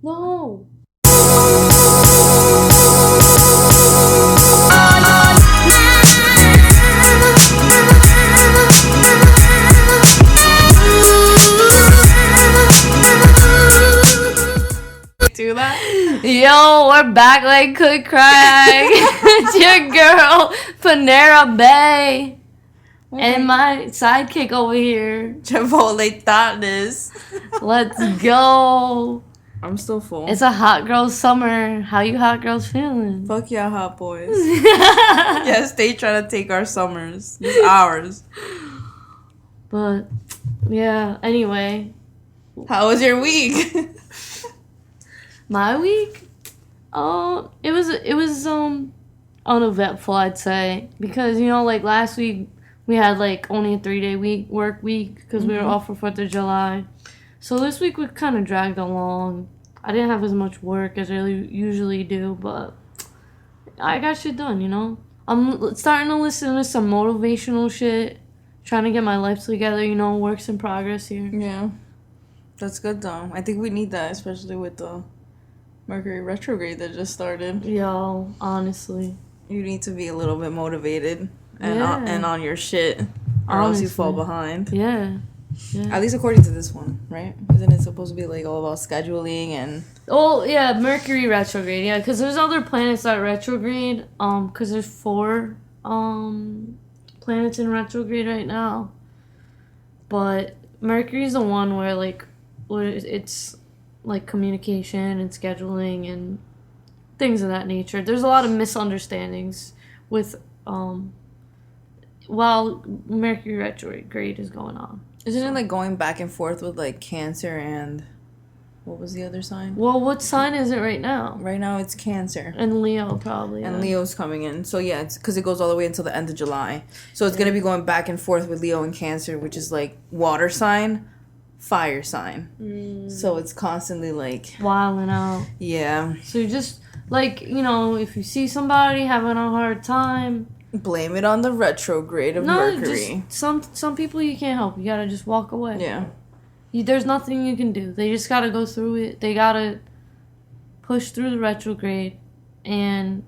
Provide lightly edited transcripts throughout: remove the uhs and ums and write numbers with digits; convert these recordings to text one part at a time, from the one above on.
No. Do that? Yo, we're back like could cry. It's your girl, Panera Bay. Okay. And my sidekick over here. Chipotle TITTIES. Let's go. I'm still full. It's a hot girl summer. How you hot girls feeling? Fuck yeah, hot boys. Yes, they try to take our summers. It's ours. But, yeah, anyway. How was your week? My week? It was uneventful, I'd say. Because, like last week, we had like only a 3-day work week because we were off for 4th of July. So this week we kind of dragged along. I didn't have as much work as I usually do, but I got shit done, I'm starting to listen to some motivational shit, trying to get my life together, works in progress here. Yeah. That's good, though. I think we need that, especially with the MERCURY retrograde that just started. Yo, honestly. You need to be a little bit motivated and on your shit, or else you fall behind. Yeah. At least according to this one, right? Isn't it supposed to be like all about scheduling and... Oh, yeah, Mercury retrograde, yeah, because there's other planets that retrograde, because there's 4 planets in retrograde right now. But Mercury's the one where, it's, like, communication and scheduling and things of that nature. There's a lot of misunderstandings with, while Mercury retrograde is going on. Isn't it like going back and forth with like Cancer and what was the other sign? Well, what sign is it right now? Right now it's Cancer. And Leo probably. And Leo's coming in. So yeah, it's because it goes all the way until the end of July. So it's going to be going back and forth with Leo and Cancer, which is like water sign, fire sign. So it's constantly like... wilding out. Yeah. So you just, if you see somebody having a hard time... blame it on the retrograde of Mercury. Just some people you can't help. You gotta just walk away. Yeah. There's nothing you can do. They just gotta go through it. They gotta push through the retrograde and...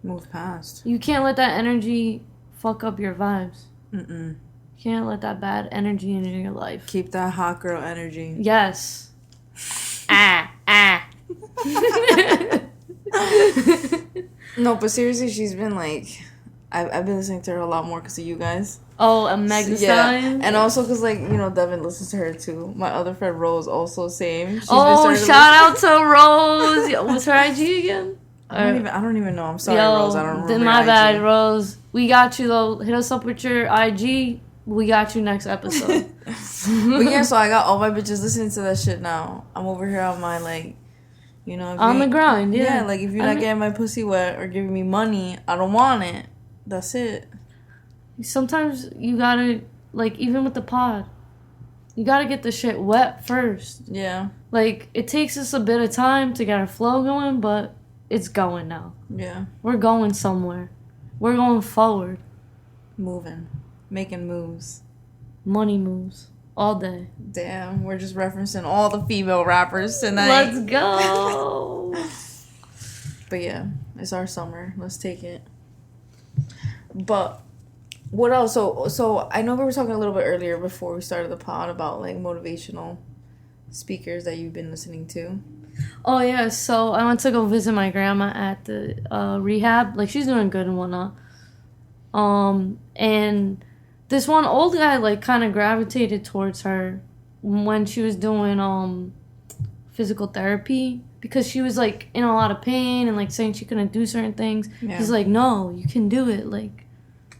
move past. You can't let that energy fuck up your vibes. You can't let that bad energy into your life. Keep that hot girl energy. Yes. No, but seriously, she's been like... I've been listening to her a lot more because of you guys. Oh, a Meg Thee Stallion? And also because, Devin listens to her too. My other friend Rose also same. Shout out to Rose. What's her IG again? I don't even know. I'm sorry, Rose. I don't remember. My bad, Rose. We got you though. Hit us up with your IG. We got you next episode. But yeah, so I got all my bitches listening to that shit now. I'm over here on my on the grind. Yeah, if you're not getting my pussy wet or giving me money, I don't want it. That's it. Sometimes you gotta, even with the pod, you gotta get the shit wet first. Yeah. It takes us a bit of time to get our flow going, but it's going now. Yeah. We're going somewhere. We're going forward. Moving. Making moves. Money moves. All day. Damn, we're just referencing all the female rappers tonight. Let's go. But yeah, it's our summer. Let's take it. But what else? So I know we were talking a little bit earlier before we started the pod about motivational speakers that you've been listening to. Oh yeah, so I went to go visit my grandma at the rehab. She's doing good and whatnot. And this one old guy kind of gravitated towards her when she was doing physical therapy. Because she was, in a lot of pain and, saying she couldn't do certain things. Yeah. He's like, no, you can do it.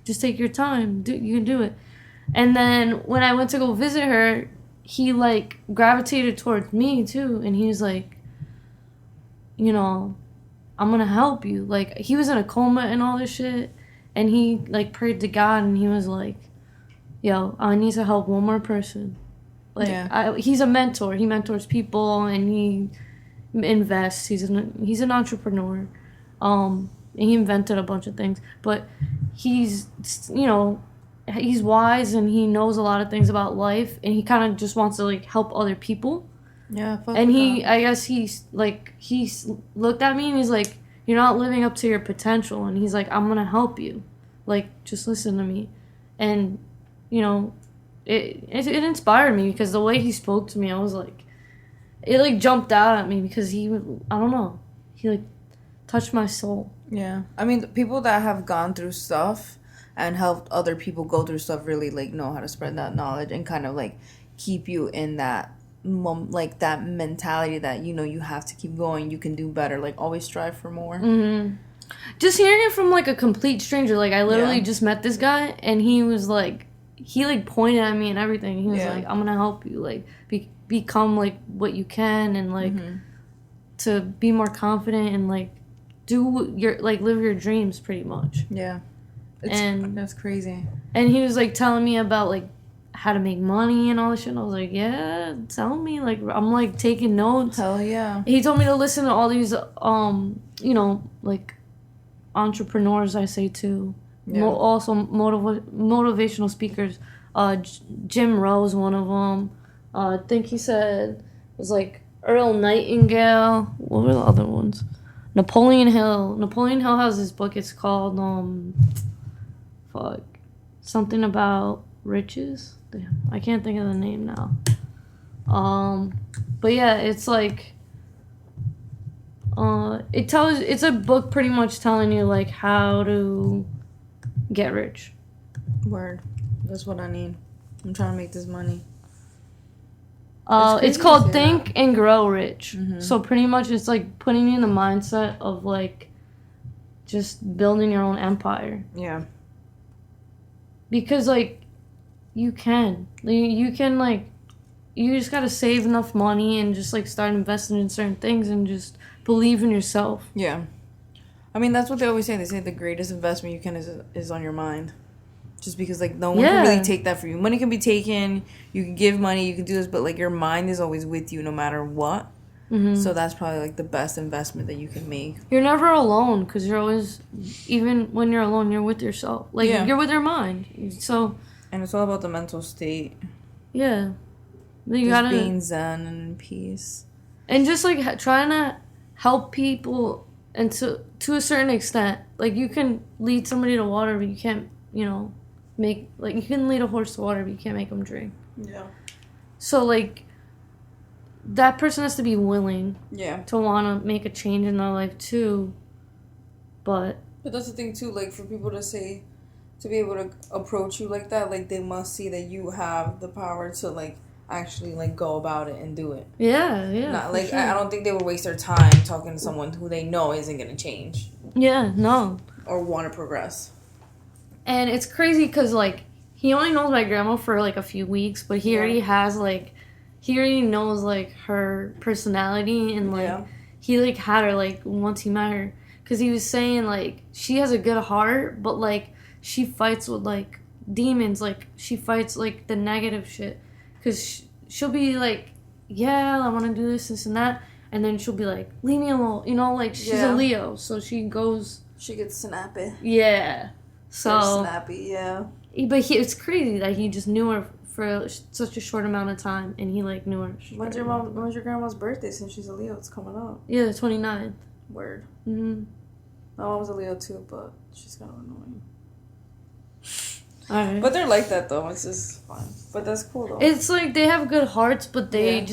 Just take your time. You can do it. And then when I went to go visit her, he, gravitated towards me, too. And he was like, I'm going to help you. He was in a coma and all this shit. And he, prayed to God. And he was like, yo, I need to help one more person. He's a mentor. He mentors people. And he... invests. He's an entrepreneur. And he invented a bunch of things, but he's he's wise and he knows a lot of things about life, and he kind of just wants to help other people. Yeah, fuck And with he, that. I guess he looked at me and he's like, "You're not living up to your potential." And he's like, "I'm gonna help you, like, just listen to me." And, you know, it inspired me because the way he spoke to me, I was like, it like jumped out at me because I don't know, he like touched my soul. Yeah. I mean, people that have gone through stuff and helped other people go through stuff really, like, know how to spread that knowledge and kind of, like, keep you in that, like, that mentality that, you know, you have to keep going, you can do better, like, always strive for more. Mm-hmm. Just hearing it from, like, a complete stranger, like, I literally Yeah. just met this guy, and he was, like, he, like, pointed at me and everything. He was Yeah. like, "I'm gonna help you, like, become, like, what you can, and, like, to be more confident, and, like, do your, like, live your dreams, pretty much." Yeah. And that's crazy. And he was, like, telling me about, like, how to make money and all this shit, and I was like, "Yeah, tell me." Like, I'm, like, taking notes. Hell yeah. He told me to listen to all these, you know, like, entrepreneurs, I say, too. Yeah. Also motivational speakers. Jim Rowe's one of them. I think he said it was, like, Earl Nightingale. What were the other ones? Napoleon Hill. Napoleon Hill has this book. It's called, something about riches. Damn, I can't think of the name now. But yeah, it's like, it's a book pretty much telling you, like, how to get rich. Word. That's what I need. I'm trying to make this money. It's called Think and Grow Rich. So pretty much it's like putting you in the mindset of, like, just building your own empire. Yeah. Because, like, you can, like, you just gotta save enough money and just, like, start investing in certain things and just believe in yourself. Yeah. I mean, that's what they always say. They say the greatest investment you can is on your mind. Just because, like, no one can really take that from you. Money can be taken, you can give money, you can do this, but, like, your mind is always with you no matter what. So that's probably, like, the best investment that you can make. You're never alone because you're always, even when you're alone, you're with yourself. Like, you're with your mind. So. And it's all about the mental state. Yeah. You just gotta, being zen and in peace. And just, like, trying to help people, and to a certain extent. Like, you can lead somebody to water, but you can't, you know, you can lead a horse to water, but you can't make them drink. Yeah. So, like, that person has to be willing. Yeah. To want to make a change in their life, too. But that's the thing, too. Like, for people to be able to approach you like that, like, they must see that you have the power to, like, actually, like, go about it and do it. Yeah. Not, like, sure. I don't think they would waste their time talking to someone who they know isn't going to change. Yeah, no. Or want to progress. And it's crazy because, like, he only knows my grandma for, like, a few weeks, but he already has, like, he already knows, like, her personality, and, like, he, like, had her, like, once he met her. Because he was saying, like, she has a good heart, but, like, she fights with, like, demons. Like, she fights, like, the negative shit. Because she'll be like, yeah, I want to do this and that. And then she'll be like, leave me alone. You know, like, she's a Leo, so she goes. She gets snappy. Yeah. So. Snappy, yeah. But it's crazy that he just knew her for such a short amount of time, and he, like, knew her. When's your grandma's birthday? Since she's a Leo, it's coming up. Yeah, the 29th. Word. Mm-hmm. My mom was a Leo too, but she's kind of annoying. Alright. But they're like that though. It's just fun. But that's cool though. It's like they have good hearts, but they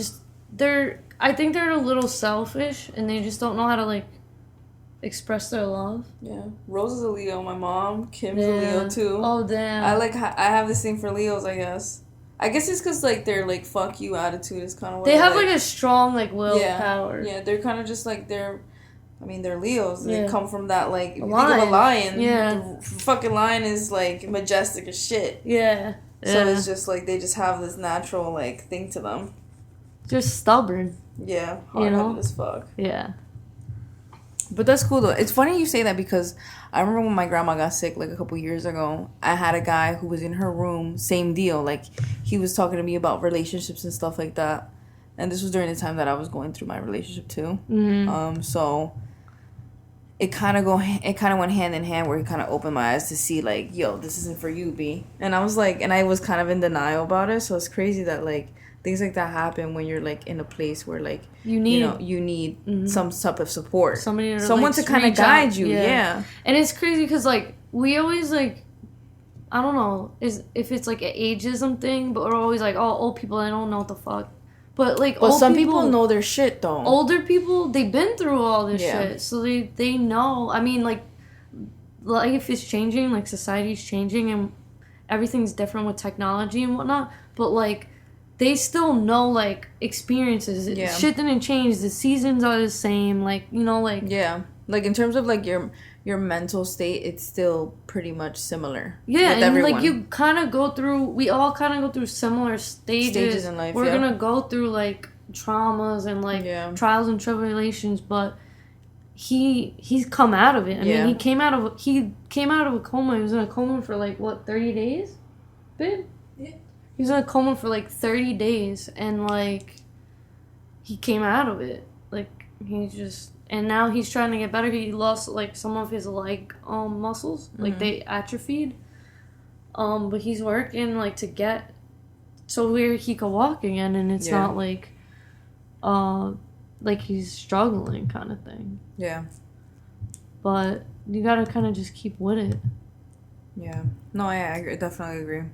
I think they're a little selfish, and they just don't know how to, like, express their love. Yeah. Rose is a Leo. My mom, Kim's a Leo too. Oh, damn. I have this thing for Leos, I guess. I guess it's because, like, their, like, fuck you attitude is kind of what they have, like, a strong, like, willpower. Yeah, they're kind of just, like, they're Leos. They come from that, like, if you think lion. of a lion, the fucking lion is, like, majestic as shit. Yeah. So it's just, like, they just have this natural, like, thing to them. Just stubborn. Yeah, hard-headed as fuck. Yeah. But that's cool, though. It's funny you say that because I remember when my grandma got sick, like, a couple years ago, I had a guy who was in her room, same deal. Like, he was talking to me about relationships and stuff like that. And this was during the time that I was going through my relationship, too. Mm-hmm. So it kind of went hand in hand where he kind of opened my eyes to see, like, yo, this isn't for you, B. And I was like, and I was kind of in denial about it. So it's crazy that, like, things like that happen when you're like in a place where like you need some type of support, someone to kind of guide you. Yeah. And it's crazy because like we always like, I don't know if it's like an ageism thing, but we're always like, oh, old people, I don't know what the fuck. But like, some people know their shit though. Older people, they've been through all this shit, so they know. I mean, like, life is changing, like society's changing, and everything's different with technology and whatnot. But like, they still know like experiences. Yeah. Shit didn't change. The seasons are the same. Like, you know, like like in terms of like your mental state, it's still pretty much similar. Yeah, and everyone. Like you kind of go through. We all kind of go through similar stages in life. We're gonna go through like traumas and like trials and tribulations, but he's come out of it. I mean, he came out of a coma. He was in a coma for like what, 30 days, babe? Yeah. He was in a coma for like 30 days, and like he came out of it. Like he just. And now he's trying to get better. He lost like some of his leg muscles, like they atrophied. But he's working like to get so where he can walk again, and it's not like he's struggling kind of thing. Yeah. But you gotta kind of just keep with it. Yeah. No, I agree. Definitely agree.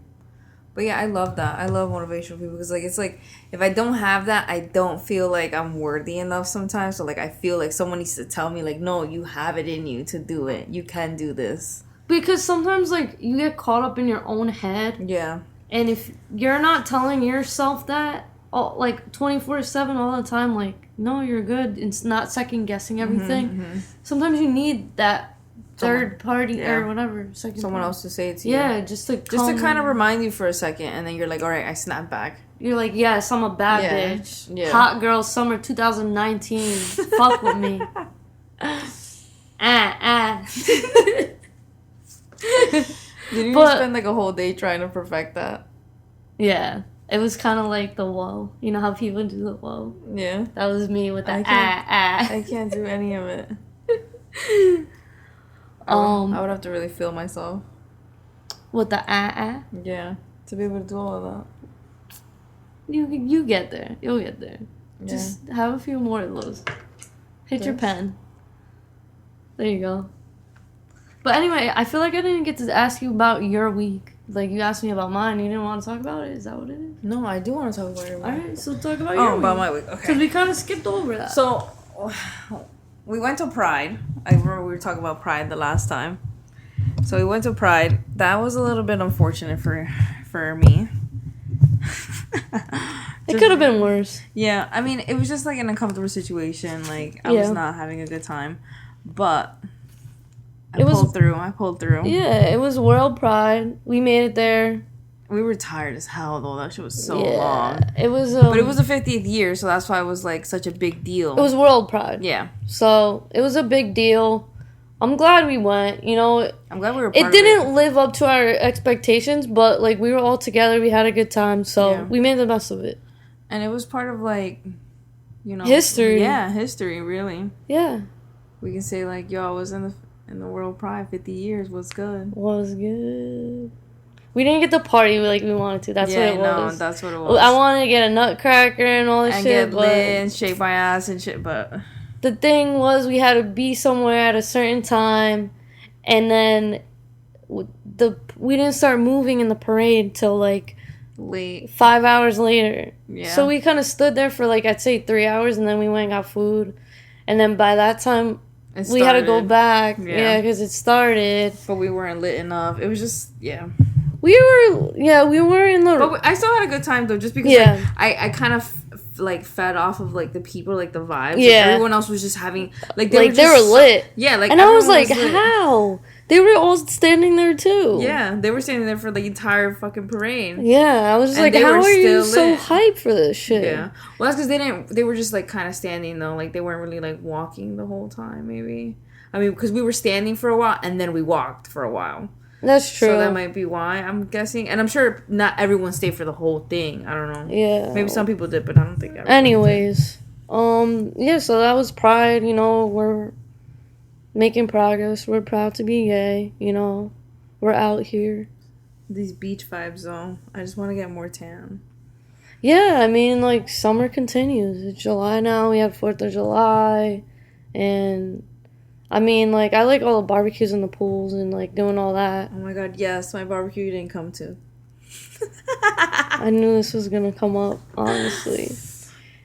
But yeah, I love that. I love motivational people because, like, it's like if I don't have that, I don't feel like I'm worthy enough sometimes. So, like, I feel like someone needs to tell me, like, no, you have it in you to do it. You can do this. Because sometimes, like, you get caught up in your own head. Yeah. And if you're not telling yourself that, like, 24/7 all the time, like, no, you're good. It's not second-guessing everything. Sometimes you need that third party or whatever, someone else to say it to you. Yeah, just to kind of remind you for a second, and then you're like, all right, I snap back. You're like, yes, I'm a bad bitch. Yeah. Hot girl summer 2019. Fuck with me. Did you spend like a whole day trying to perfect that? Yeah. It was kind of like the whoa. You know how people do the whoa? Yeah. That was me with the I can't do any of it. I would have to really feel myself. With the Yeah, to be able to do all of that. You get there. You'll get there. Yeah. Just have a few more of those. Hit your pen. There you go. But anyway, I feel like I didn't get to ask you about your week. Like, you asked me about mine. You didn't want to talk about it? Is that what it is? No, I do want to talk about your week. Alright, so talk about your week. About my week. Okay. Because we kind of skipped over that. So, we went to Pride. I remember we were talking about Pride the last time. So we went to Pride. That was a little bit unfortunate for me. It could have been worse. Yeah, I mean, it was just like an uncomfortable situation. Like, I was not having a good time. But I pulled through. Yeah, it was World Pride. We made it there. We were tired as hell, though. That shit was so long. It was, but it was the 50th year, so that's why it was, like, such a big deal. It was World Pride. Yeah. So, it was a big deal. I'm glad we went, you know. I'm glad we were part of it. It didn't live up to our expectations, but, like, we were all together. We had a good time, so we made the best of it. And it was part of, like, you know. History. Yeah, history, really. Yeah. We can say, like, yo, I was in the World Pride 50 years. What's good? Was good. We didn't get the party like we wanted to. That's what it was. No, that's what it was. I wanted to get a nutcracker and all this shit. And get lit and shake my ass and shit, but... The thing was, we had to be somewhere at a certain time, and then we didn't start moving in the parade till, like... Late. 5 hours later. Yeah. So we kind of stood there for, like, I'd say 3 hours, and then we went and got food. And then by that time... We had to go back. Yeah, because it started. But we weren't lit enough. It was just, We were in the... But I still had a good time, though, just because, like, I kind of, like, fed off of, like, the people, like, the vibes. Yeah. Like, everyone else was just having, like, they were lit. Yeah, like, and I was like, how? They were all standing there, too. Yeah, they were standing there for the entire fucking parade. Yeah, I was just like, how are you so hyped for this shit? Yeah. Well, that's because they were just, like, kind of standing, though. Like, they weren't really, like, walking the whole time, maybe. I mean, because we were standing for a while, and then we walked for a while. That's true. So that might be why, I'm guessing. And I'm sure not everyone stayed for the whole thing. I don't know. Yeah. Maybe some people did, but I don't think everyone Anyways. Yeah, so that was Pride. You know, we're making progress. We're proud to be gay. You know, we're out here. These beach vibes, though. I just want to get more tan. Yeah, I mean, like, summer continues. It's July now. We have 4th of July. And, I mean, like, I like all the barbecues and the pools and, like, doing all that. Oh, my God. Yes, my barbecue you didn't come to. I knew this was going to come up, honestly.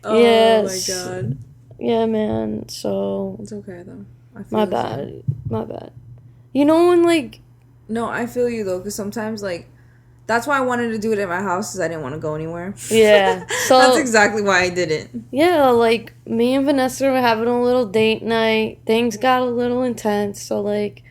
Oh, yes. my God. Yeah, man. So. It's okay, though. I feel My bad. My bad. You know when, like. No, I feel you, though, because sometimes, like, that's why I wanted to do it at my house, because I didn't want to go anywhere. Yeah. So that's exactly why I did it. Yeah, like, me and Vanessa were having a little date night. Things got a little intense, so, like,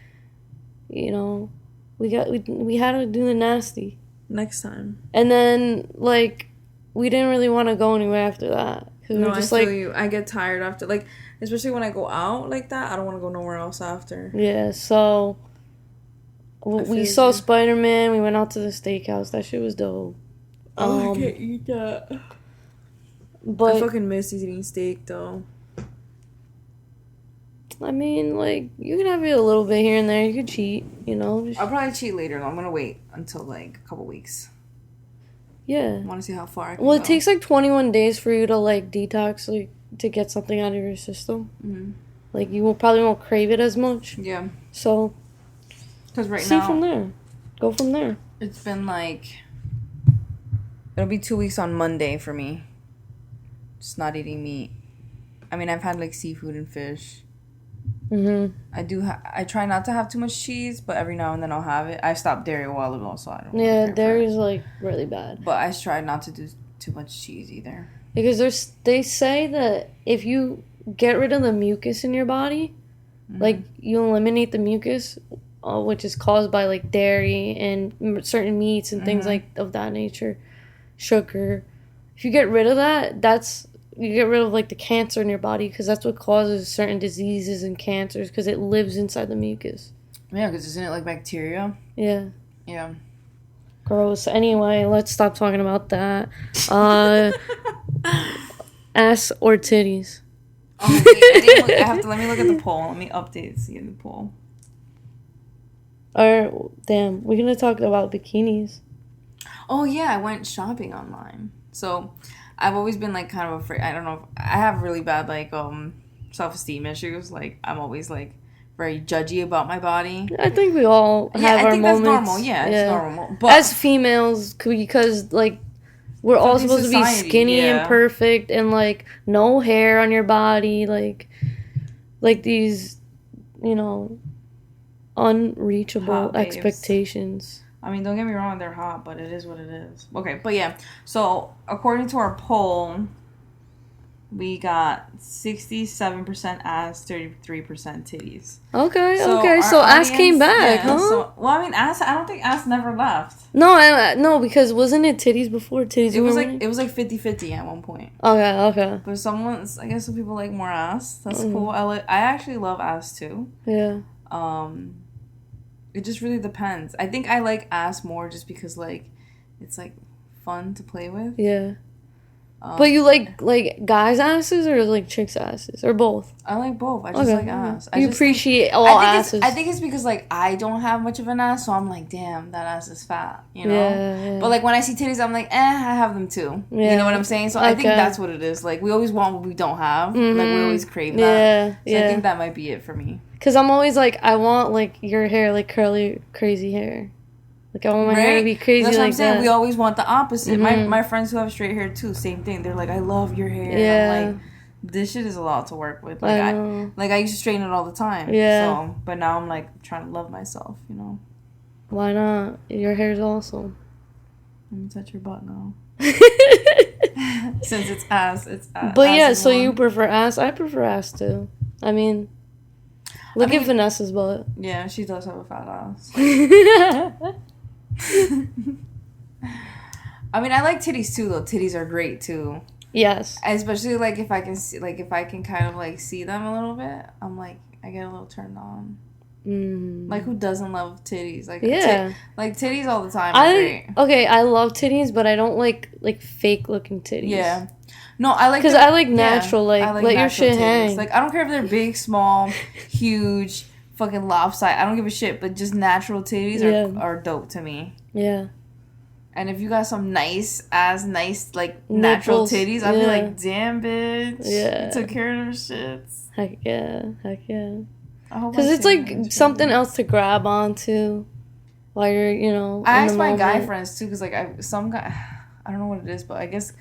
you know, we had to do the nasty. Next time. And then, like, we didn't really want to go anywhere after that. No, I feel you. I get tired after, like, especially when I go out like that, I don't want to go nowhere else after. Yeah, so we saw Spider-Man. We went out to the steakhouse. That shit was dope. I can't eat that. But I fucking miss eating steak, though. I mean, like, you can have it a little bit here and there. You could cheat, you know. I'll probably cheat later, though. I'm gonna wait until, like, a couple weeks. Yeah. I want to see how far I can Well, go. it takes, like, 21 days for you to, like, detox, like, to get something out of your system. Mm-hmm. Like, you probably won't crave it as much. Yeah. So, because right see now, from there. Go from there. It's been, like, it'll be 2 weeks on Monday for me. Just not eating meat. I mean, I've had, like, seafood and fish. Mm-hmm. I try not to have too much cheese, but every now and then I'll have it. I stopped dairy a while ago, so I don't Yeah, really care dairy's, like, really bad. But I try not to do too much cheese either. Because they say that if you get rid of the mucus in your body, like, you eliminate the mucus, which is caused by, like, dairy and certain meats and things like of that nature, sugar. If you get rid of that, you get rid of, like, the cancer in your body, because that's what causes certain diseases and cancers, because it lives inside the mucus. Yeah, because isn't it, like, bacteria? Yeah. Yeah. Gross. Anyway, let's stop talking about that. Ass or titties? Oh, wait, let me look at the poll. Let me update, see the poll. Or, damn, we're going to talk about bikinis. Oh, yeah, I went shopping online. So, I've always been, like, kind of afraid. I don't know. I have really bad, like, self-esteem issues. Like, I'm always, like, very judgy about my body. I think we all have our moments. That's normal. Yeah, it's normal. But as females, because, like, we're all supposed to be skinny and perfect and, like, no hair on your body. Like these, you know, unreachable expectations. I mean, don't get me wrong, they're hot, but it is what it is. Okay, but yeah. So, according to our poll, we got 67% ass, 33% titties. Okay, so ass came back, huh? So, well, I mean, ass, I don't think ass never left. No, because wasn't it titties before titties? It was like 50-50 at one point. Okay. But I guess some people like more ass. That's cool. I actually love ass too. Yeah. It just really depends. I think I like ass more just because, like, it's, like, fun to play with. Yeah. But you like guys' asses or, like, chicks' asses? Or both? I like both. I just like ass. You appreciate all asses. I think it's because, like, I don't have much of an ass, so I'm like, damn, that ass is fat, you know? Yeah. But, like, when I see titties, I'm like, I have them too. Yeah. You know what I'm saying? So I think that's what it is. Like, we always want what we don't have. Mm-hmm. Like, we always crave that. So I think that might be it for me. Because I'm always like, I want, like, your hair, like, curly, crazy hair. Like, I want my hair to be crazy. That's what I'm saying. We always want the opposite. Mm-hmm. My friends who have straight hair, too, same thing. They're like, I love your hair. Yeah. I'm like, this shit is a lot to work with. Like, I used to straighten it all the time. Yeah. So, but now I'm, like, trying to love myself, you know? Why not? Your hair's awesome. Let me touch your butt now. Since it's ass, But yeah, so you prefer ass? I prefer ass, too. I mean... Look at Vanessa's butt. Yeah, she does have a fat ass. I mean, I like titties too, though. Titties are great too. Yes. Especially like if I can see, like if I can kind of like see them a little bit, I'm like I get a little turned on. Like who doesn't love titties? Like like titties all the time. I love titties, but I don't like fake looking titties. Yeah. No, I like... Because I like natural, I like let your shit titties. hang. Like, I don't care if they're big, small, huge, fucking lopsided. I don't give a shit, but just natural titties are dope to me. Yeah. And if you got some nice, like, natural Nipples, titties, I'd be yeah. like, damn, bitch. Yeah. You took care of them shits. Heck yeah. I hope I Because it's see like them. something else to grab onto while you're, you know, I in asked the my guy moment. friends, too, because, like, I don't know what it is, but I guess,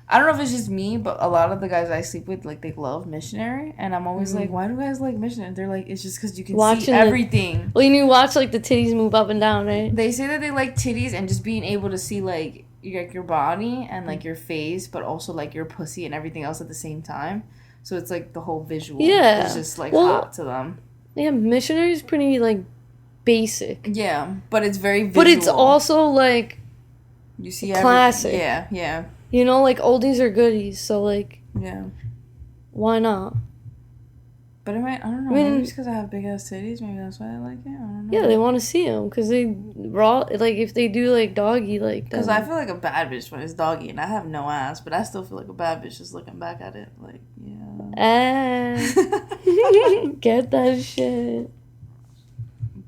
I don't know if it's just me, but a lot of the guys I sleep with, like, they love missionary. And I'm always like, why do guys like missionary? They're like, it's just because you can see everything. Well, you watch, like, the titties move up and down, right? They say that they like titties and just being able to see, like your body and, like, your face, but also, like, your pussy and everything else at the same time. So it's, like, the whole visual is just, like, hot to them. Yeah, missionary is pretty, like, basic. Yeah, but it's very visual. But it's also, like, you see classic. Yeah. You know, like, oldies are goodies, so, like, yeah. Why not? But I don't know. Maybe it's because I have big ass titties. Maybe that's why I like it. I don't know. Yeah, they want to see them because they like if they do like doggy like. Because I feel like a bad bitch when it's doggy, and I have no ass, but I still feel like a bad bitch just looking back at it. Like, yeah. Get that shit.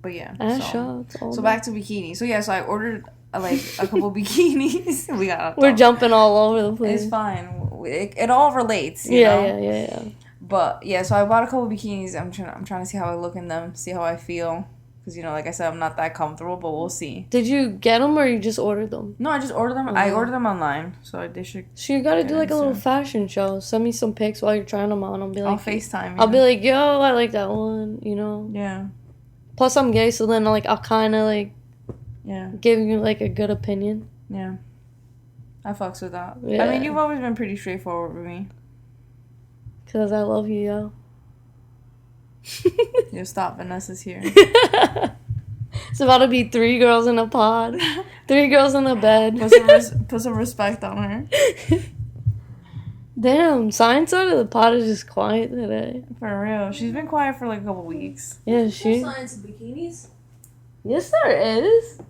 But yeah. Ass shots. So back to bikinis. So yeah, so I ordered like a couple bikinis. We're jumping all over the place. It's fine. It all relates. You know? Yeah. But yeah, so I bought a couple bikinis. I'm trying to see how I look in them, see how I feel, because like I said, I'm not that comfortable, but we'll see. Did you get them or you just ordered them? No, I just ordered them. I ordered them online, so they should. So you gotta do like a little fashion show. Send me some pics while you're trying them on. I'll be like, I'll FaceTime. I'll be like, yo, I like that one. You know. Yeah. Plus, I'm gay, so then like I'll kind of like. Yeah. Give you like a good opinion. Yeah. I fucks with that. Yeah. I mean, you've always been pretty straightforward with me. Because I love you, yo. Yo, stop. Vanessa's here. It's about to be 3 girls in a pod. 3 girls in a bed. Put some respect on her. Damn, Science side of the pod is just quiet today. For real. She's been quiet for like a couple weeks. Yeah, Science bikinis? Yes, there is.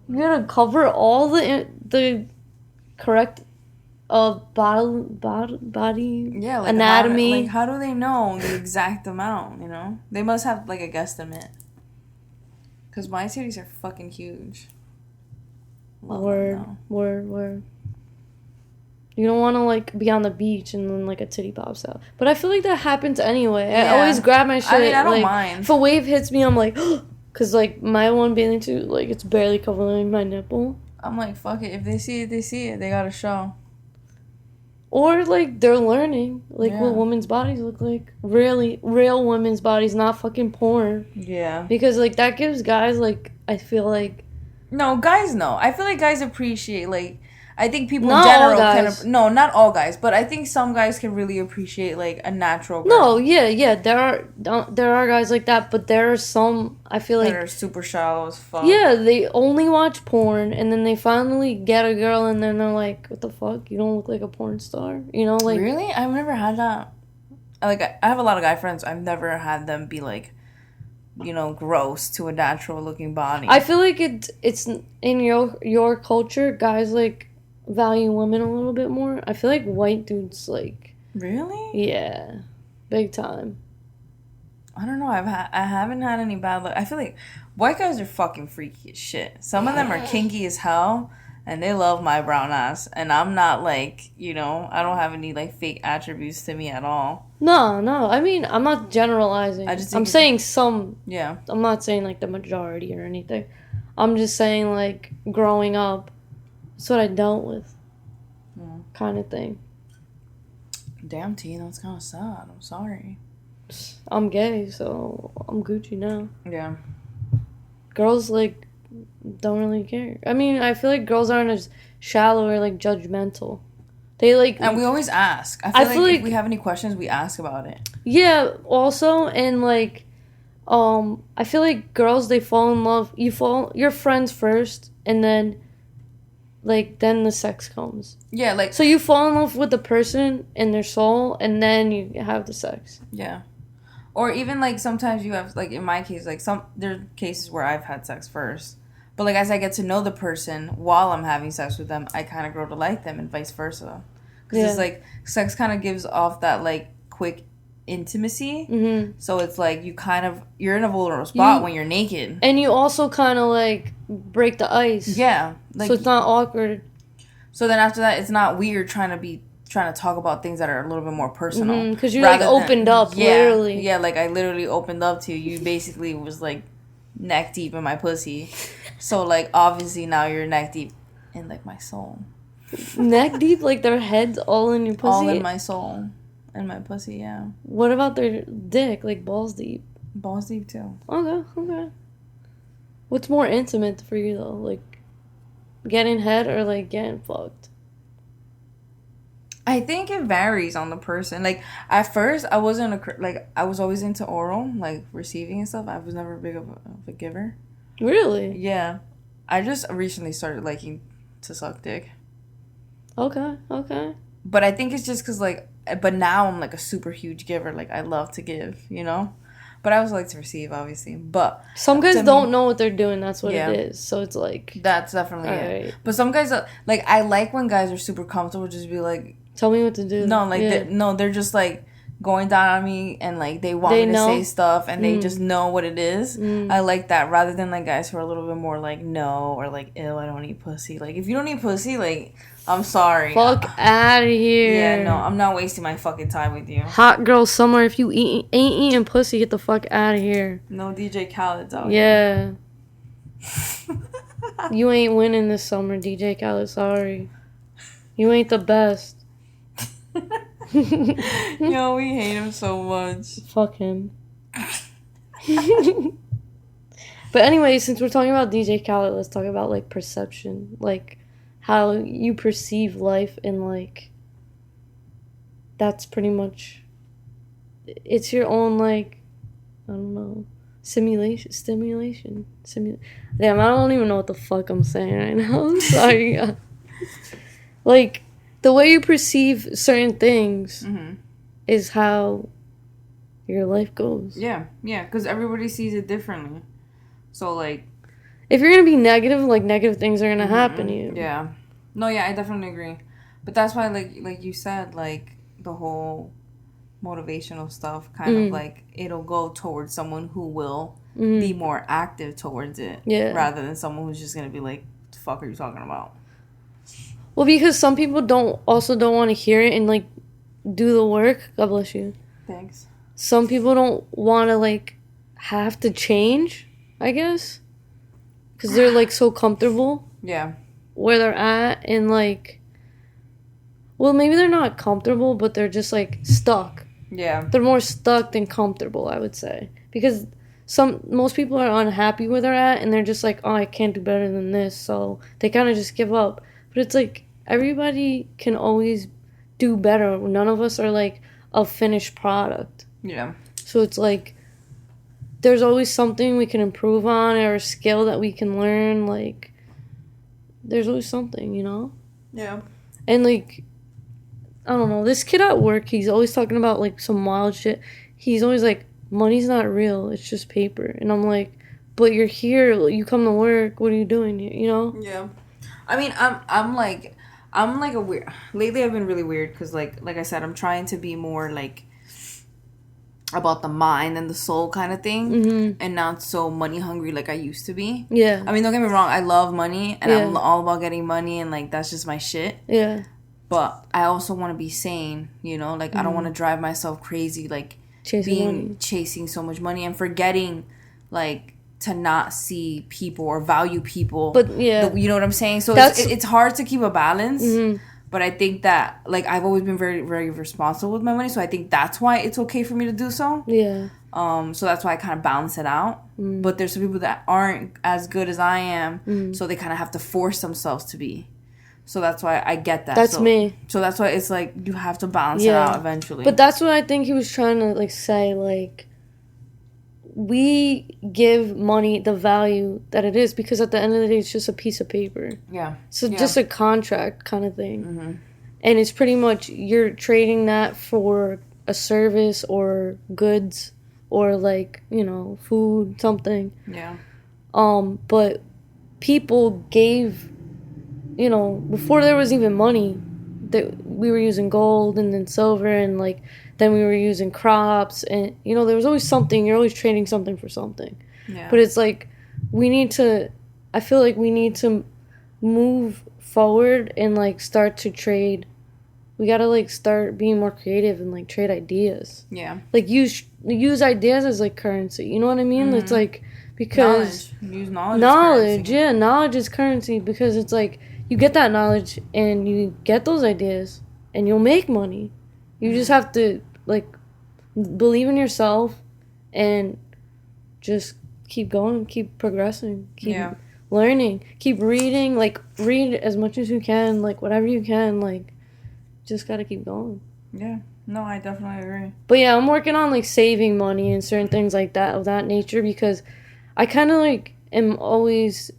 You gotta cover all the correct body yeah, like anatomy. How do they know the exact amount, you know? They must have like a guesstimate. Because my titties are fucking huge. Word. You don't want to like be on the beach and then like a titty pops out. But I feel like that happens anyway. Yeah. I always grab my shit. I mean, I don't like, mind. If a wave hits me, I'm like, because like my one bathing suit, like it's barely covering my nipple. I'm like, fuck it. If they see it, they see it. They gotta show. Or like they're learning like what women's bodies look like. Really, real women's bodies, not fucking porn. Yeah. Because like that gives guys like I feel like. No, guys know. I feel like guys appreciate like. I think people not in general guys. no, not all guys, but I think some guys can really appreciate like a natural girl. No, yeah, there are guys like that, but there are some I feel like that are super shallow as fuck. Yeah, they only watch porn and then they finally get a girl and then they're like, "What the fuck? You don't look like a porn star." You know, like really? I've never had that. Like I have a lot of guy friends. I've never had them be like, gross to a natural looking body. I feel like it's in your culture, guys like value women a little bit more. I feel like white dudes like really, yeah, big time. I don't know. I haven't had any bad luck. I feel like white guys are fucking freaky as shit. Some of them are kinky as hell, and they love my brown ass. And I'm not like I don't have any like fake attributes to me at all. No. I mean, I'm not generalizing. I'm saying some. Yeah. I'm not saying like the majority or anything. I'm just saying like growing up. That's what I dealt with. Kind of thing. Damn, T, that's kind of sad. I'm sorry. I'm gay, so I'm Gucci now. Yeah. Girls, like, don't really care. I mean, I feel like girls aren't as shallow or, like, judgmental. They, like... And we always ask. I feel like if we have any questions, we ask about it. Yeah, also, and, like, I feel like girls, they fall in love. You're friends first, and then... Like, then the sex comes. Yeah, like... So you fall in love with the person and their soul, and then you have the sex. Yeah. Or even, like, sometimes you have, like, in my case, like, there are cases where I've had sex first. But, like, as I get to know the person while I'm having sex with them, I kind of grow to like them and vice versa. Because it's, like, sex kind of gives off that, like, quick intimacy. Mm-hmm. So it's like you're in a vulnerable spot when you're naked. And you also kind of like break the ice. Yeah. Like, so it's not awkward. So then after that, it's not weird trying to talk about things that are a little bit more personal. Because you like opened up, literally. Yeah, like I literally opened up to you. You basically was like neck deep in my pussy. So like obviously now you're neck deep in like my soul. Neck deep? Like their heads all in your pussy? All in my soul. In my pussy, yeah. What about their dick? Like balls deep? Balls deep too. Okay. What's more intimate for you though? Like getting head or like getting fucked? I think it varies on the person. Like at first, I wasn't I was always into oral, like receiving and stuff. I was never big of a giver. Really? Yeah, I just recently started liking to suck dick. Okay. But I think it's just because but now I'm like a super huge giver. Like I love to give, you know. But I also like to receive, obviously. But some guys don't know what they're doing. That's what it is. So it's like that's definitely it. Right. But some guys like I like when guys are super comfortable. Just be like, tell me what to do. No, like they're just like going down on me and like they want me to say stuff and they just know what it is. I like that rather than like guys who are a little bit more like no or like ew, I don't eat pussy. Like if you don't eat pussy, like I'm sorry. Fuck out of here. Yeah, no, I'm not wasting my fucking time with you. Hot girl summer. If you ain't eating pussy, get the fuck out of here. No DJ Khaled's out here. You ain't winning this summer, DJ Khaled. Sorry. You ain't the best. Yo, we hate him so much. Fuck him. But anyway, since we're talking about DJ Khaled, let's talk about like perception. Like how you perceive life and like that's pretty much it's your own like I don't know stimulation. Damn, I don't even know what the fuck I'm saying right now. I'm sorry. Like the way you perceive certain things is how your life goes. Yeah, because everybody sees it differently. So like if you're gonna be negative, like negative things are gonna happen to you. Yeah. No, yeah, I definitely agree. But that's why, like you said, like the whole motivational stuff, kind of like it'll go towards someone who will be more active towards it, rather than someone who's just gonna be like, "What the fuck are you talking about?" Well, because some people don't want to hear it and like do the work. God bless you. Thanks. Some people don't want to like have to change, I guess. Because they're, like, so comfortable. Yeah. Where they're at. And, like... Well, maybe they're not comfortable, but they're just, like, stuck. Yeah. They're more stuck than comfortable, I would say. Because most people are unhappy where they're at, and they're just like, oh, I can't do better than this. So they kind of just give up. But it's, like, everybody can always do better. None of us are, like, a finished product. Yeah. So it's, like... There's always something we can improve on or a skill that we can learn. Like, there's always something, you know? Yeah. And, like, I don't know. This kid at work, he's always talking about, like, some wild shit. He's always like, money's not real. It's just paper. And I'm like, but you're here. You come to work. What are you doing here? You know? Yeah. I mean, I'm like a weird... Lately, I've been really weird because, like I said, I'm trying to be more, like... about the mind and the soul kind of thing, and not so money hungry like I used to be. Yeah. I mean, don't get me wrong, I love money and I'm all about getting money and like that's just my shit. Yeah. But I also want to be sane, you know, like I don't want to drive myself crazy, like chasing so much money and forgetting like to not see people or value people. But you know what I'm saying? So it's hard to keep a balance. But I think that, like, I've always been very, very responsible with my money. So I think that's why it's okay for me to do so. Yeah. So that's why I kind of balance it out. But there's some people that aren't as good as I am. So they kind of have to force themselves to be. So that's why I get that. That's me. So that's why it's like you have to balance it out eventually. But that's what I think he was trying to, like, say. Like, we give money the value that it is because at the end of the day, it's just a piece of paper. Yeah. So just a contract kind of thing. And it's pretty much you're trading that for a service or goods or like, you know, food, something. Yeah. But people gave, you know, before there was even money, that we were using gold and then silver, and like then we were using crops, and you know there was always something. You're always trading something for something. Yeah. But it's like I feel like we need to move forward and like start to trade. We gotta like start being more creative and like trade ideas. Yeah. Like use ideas as like currency. You know what I mean? It's like because use knowledge. Knowledge is currency, because it's like you get that knowledge and you get those ideas and you'll make money. You just have to like believe in yourself and just keep going, keep progressing, keep learning, keep reading, like read as much as you can, like whatever you can, like just gotta keep going. Yeah. No, I definitely agree. But yeah, I'm working on like saving money and certain things like that of that nature, because I kind of like am always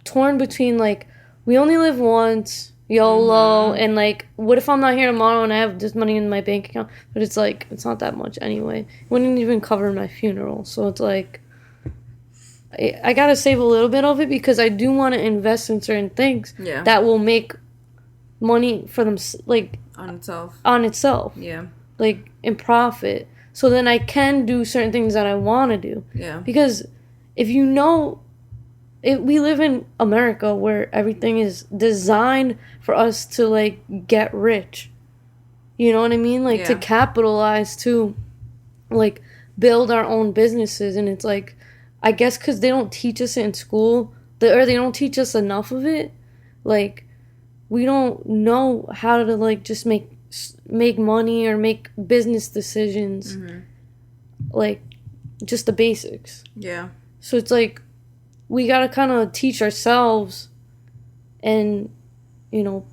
torn between like we only live once, YOLO, and like what if I'm not here tomorrow and I have this money in my bank account? But it's like it's not that much anyway. It wouldn't even cover my funeral, so it's like I gotta save a little bit of it because I do want to invest in certain things that will make money for them, like on itself, like in profit, so then I can do certain things that I want to do, because if you know, we live in America where everything is designed for us to like get rich, you know what I mean, like to capitalize, to like build our own businesses. And it's like, I guess because they don't teach us it in school, or they don't teach us enough of it, like we don't know how to like just make money or make business decisions, like just the basics. Yeah. So it's like we gotta kind of teach ourselves, and you know,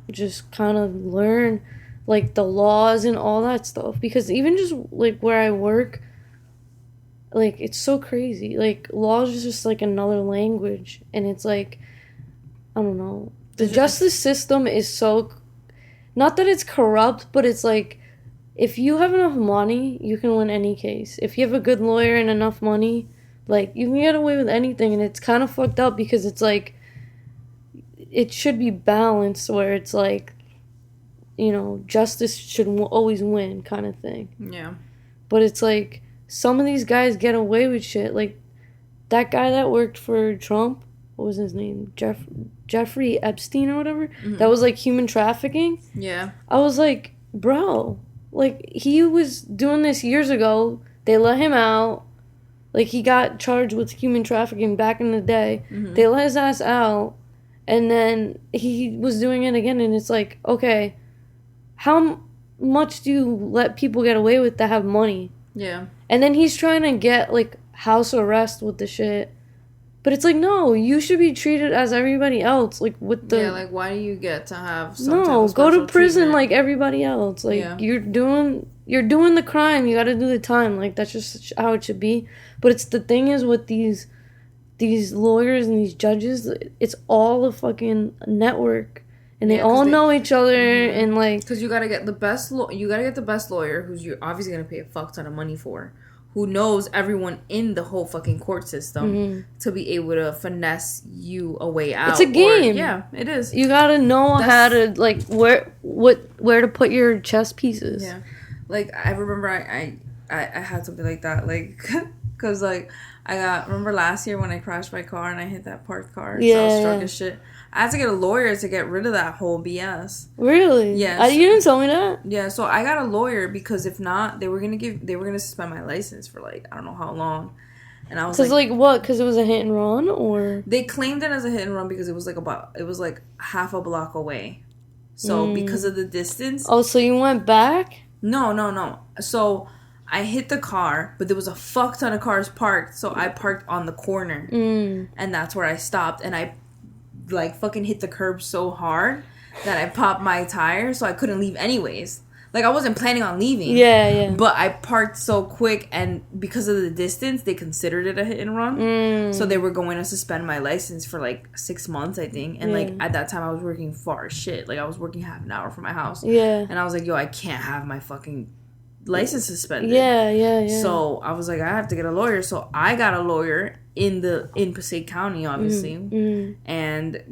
just kind of learn like the laws and all that stuff, because even just like where I work, like it's so crazy. Like laws is just like another language, and it's like I don't know. The justice system is so, not that it's corrupt, but it's like, if you have enough money, you can win any case. If you have a good lawyer and enough money, like, you can get away with anything. And it's kind of fucked up because it's like, it should be balanced where it's like, you know, justice should always win kind of thing. Yeah. But it's like, some of these guys get away with shit. Like, that guy that worked for Trump, what was his name? Jeffrey Epstein or whatever. That was like human trafficking. Yeah. I was like, bro, like he was doing this years ago. They let him out. Like he got charged with human trafficking back in the day. They let his ass out, and then he was doing it again. And it's like, okay, how much do you let people get away with that have money? Yeah. And then he's trying to get like house arrest with the shit. But it's like, no, you should be treated as everybody else. Like, with the... Yeah, like, why do you get to have some type of go to prison treatment? like everybody else. Like, you're doing the crime. You gotta do the time. Like, that's just how it should be. But it's the thing is with these lawyers and these judges, it's all a fucking network. And they all know each other, and like... Because you gotta get the best lawyer, who's you're obviously gonna pay a fuck ton of money for, who knows everyone in the whole fucking court system, to be able to finesse you a way out. It's a game. It is. You gotta know how to, like, where to put your chess pieces. Yeah. Like, I remember I had something like that, like, because, like, remember last year when I crashed my car and I hit that parked car? Yeah. So I was drunk as shit. I had to get a lawyer to get rid of that whole BS. Really? Yes. You didn't tell me that. Yeah, so I got a lawyer because if not, they were gonna suspend my license for like I don't know how long. And I was like what? Because it was a hit and run, or they claimed it as a hit and run because it was like half a block away. So because of the distance. Oh, so you went back? No. So I hit the car, but there was a fuck ton of cars parked, so I parked on the corner, and that's where I stopped, and I like fucking hit the curb so hard that I popped my tire, so I couldn't leave anyways. Like I wasn't planning on leaving. Yeah. But I parked so quick, and because of the distance, they considered it a hit and run. So they were going to suspend my license for like 6 months, I think. And like at that time, I was working far as shit. Like I was working half an hour from my house. Yeah. And I was like, yo, I can't have my fucking license suspended. Yeah. So I was like, I have to get a lawyer. So I got a lawyer. in Passaic County, obviously, and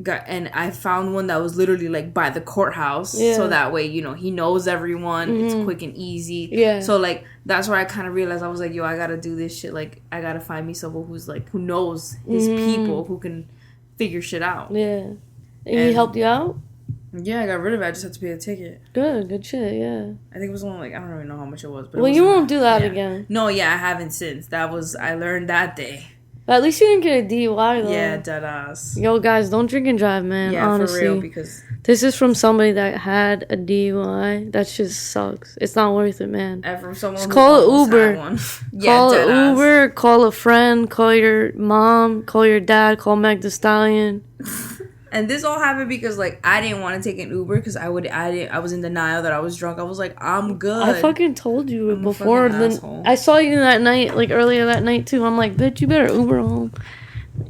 I found one that was literally like by the courthouse, so that way, you know, he knows everyone. It's quick and easy. Yeah. So like that's where I kind of realized I was like, yo, I gotta do this shit. Like I gotta find me someone who's like who knows his people, who can figure shit out. Yeah. And he helped you out? Yeah, I got rid of it. I just had to pay a ticket. Good shit, yeah. I think it was only like, I don't even know how much it was. But well, you won't do that again. No, I haven't since. I learned that day. But at least you didn't get a DUI, though. Yeah, dead ass. Yo, guys, don't drink and drive, man, honestly. For real, because... This is from somebody that had a DUI. That just sucks. It's not worth it, man. And from someone just call it Uber. Call it Uber, call a friend, call your mom, call your dad, call Meg Thee Stallion. And this all happened because, like, I didn't want to take an Uber because I was in denial that I was drunk. I was like, I'm good. I fucking told you before. I saw you that night, like, earlier that night, too. I'm like, bitch, you better Uber home.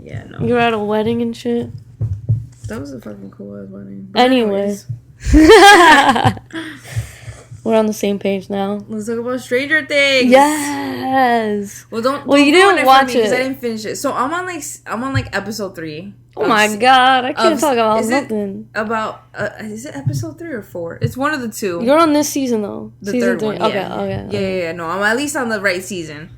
Yeah, no. You were at a wedding and shit. That was a fucking cool-ass wedding. But anyways. We're on the same page now. Let's talk about Stranger Things. Yes. Well, you didn't watch it because I didn't finish it. So I'm on like episode 3. Oh my god, I can't talk about nothing. Is it episode 3 or 4? It's one of the two. You're on this season though. The season third 3. one. Okay. Yeah. No, I'm at least on the right season.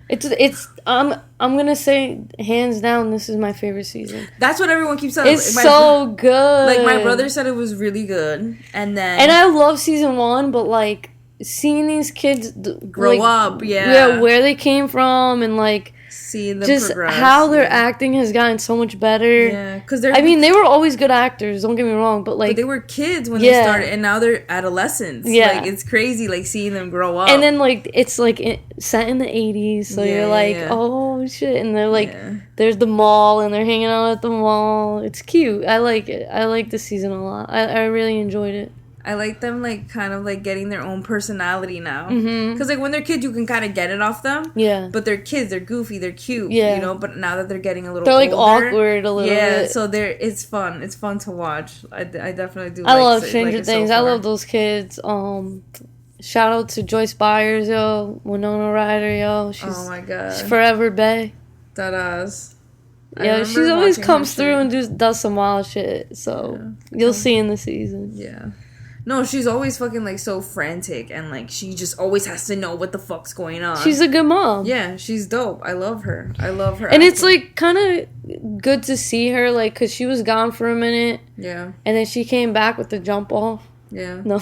I'm gonna say hands down, this is my favorite season. That's what everyone keeps saying. It's so good. Like my brother said, it was really good, and I love season 1, but like seeing these kids grow up, where they came from, and like seeing them just progress, how their acting has gotten so much better. Yeah, because they were always good actors. Don't get me wrong, but like they were kids when they started, and now they're adolescents. Yeah, like it's crazy, like seeing them grow up. And then like it's like set in the 80s, so you're like, oh shit, and they're like, there's the mall, and they're hanging out at the mall. It's cute. I like it. I like this season a lot. I really enjoyed it. I like them, like, kind of, like, getting their own personality now. Because, like, when they're kids, you can kind of get it off them. Yeah. But they're kids. They're goofy. They're cute. Yeah. You know? But now that they're getting a little older. They're, like, awkward a little bit. Yeah, so it's fun. It's fun to watch. I definitely do I love Stranger Things. I love those kids. Shout out to Joyce Byers, yo. Winona Ryder, yo. Oh, my God. She's forever bae. That ass. Yeah, she always comes through and does some wild shit. So, you'll see in the season. Yeah. No, she's always fucking, like, so frantic, and, like, she just always has to know what the fuck's going on. She's a good mom. Yeah, she's dope. I love her. And acting. It's, like, kind of good to see her, like, because she was gone for a minute. Yeah. And then she came back with the jump off. Yeah. No.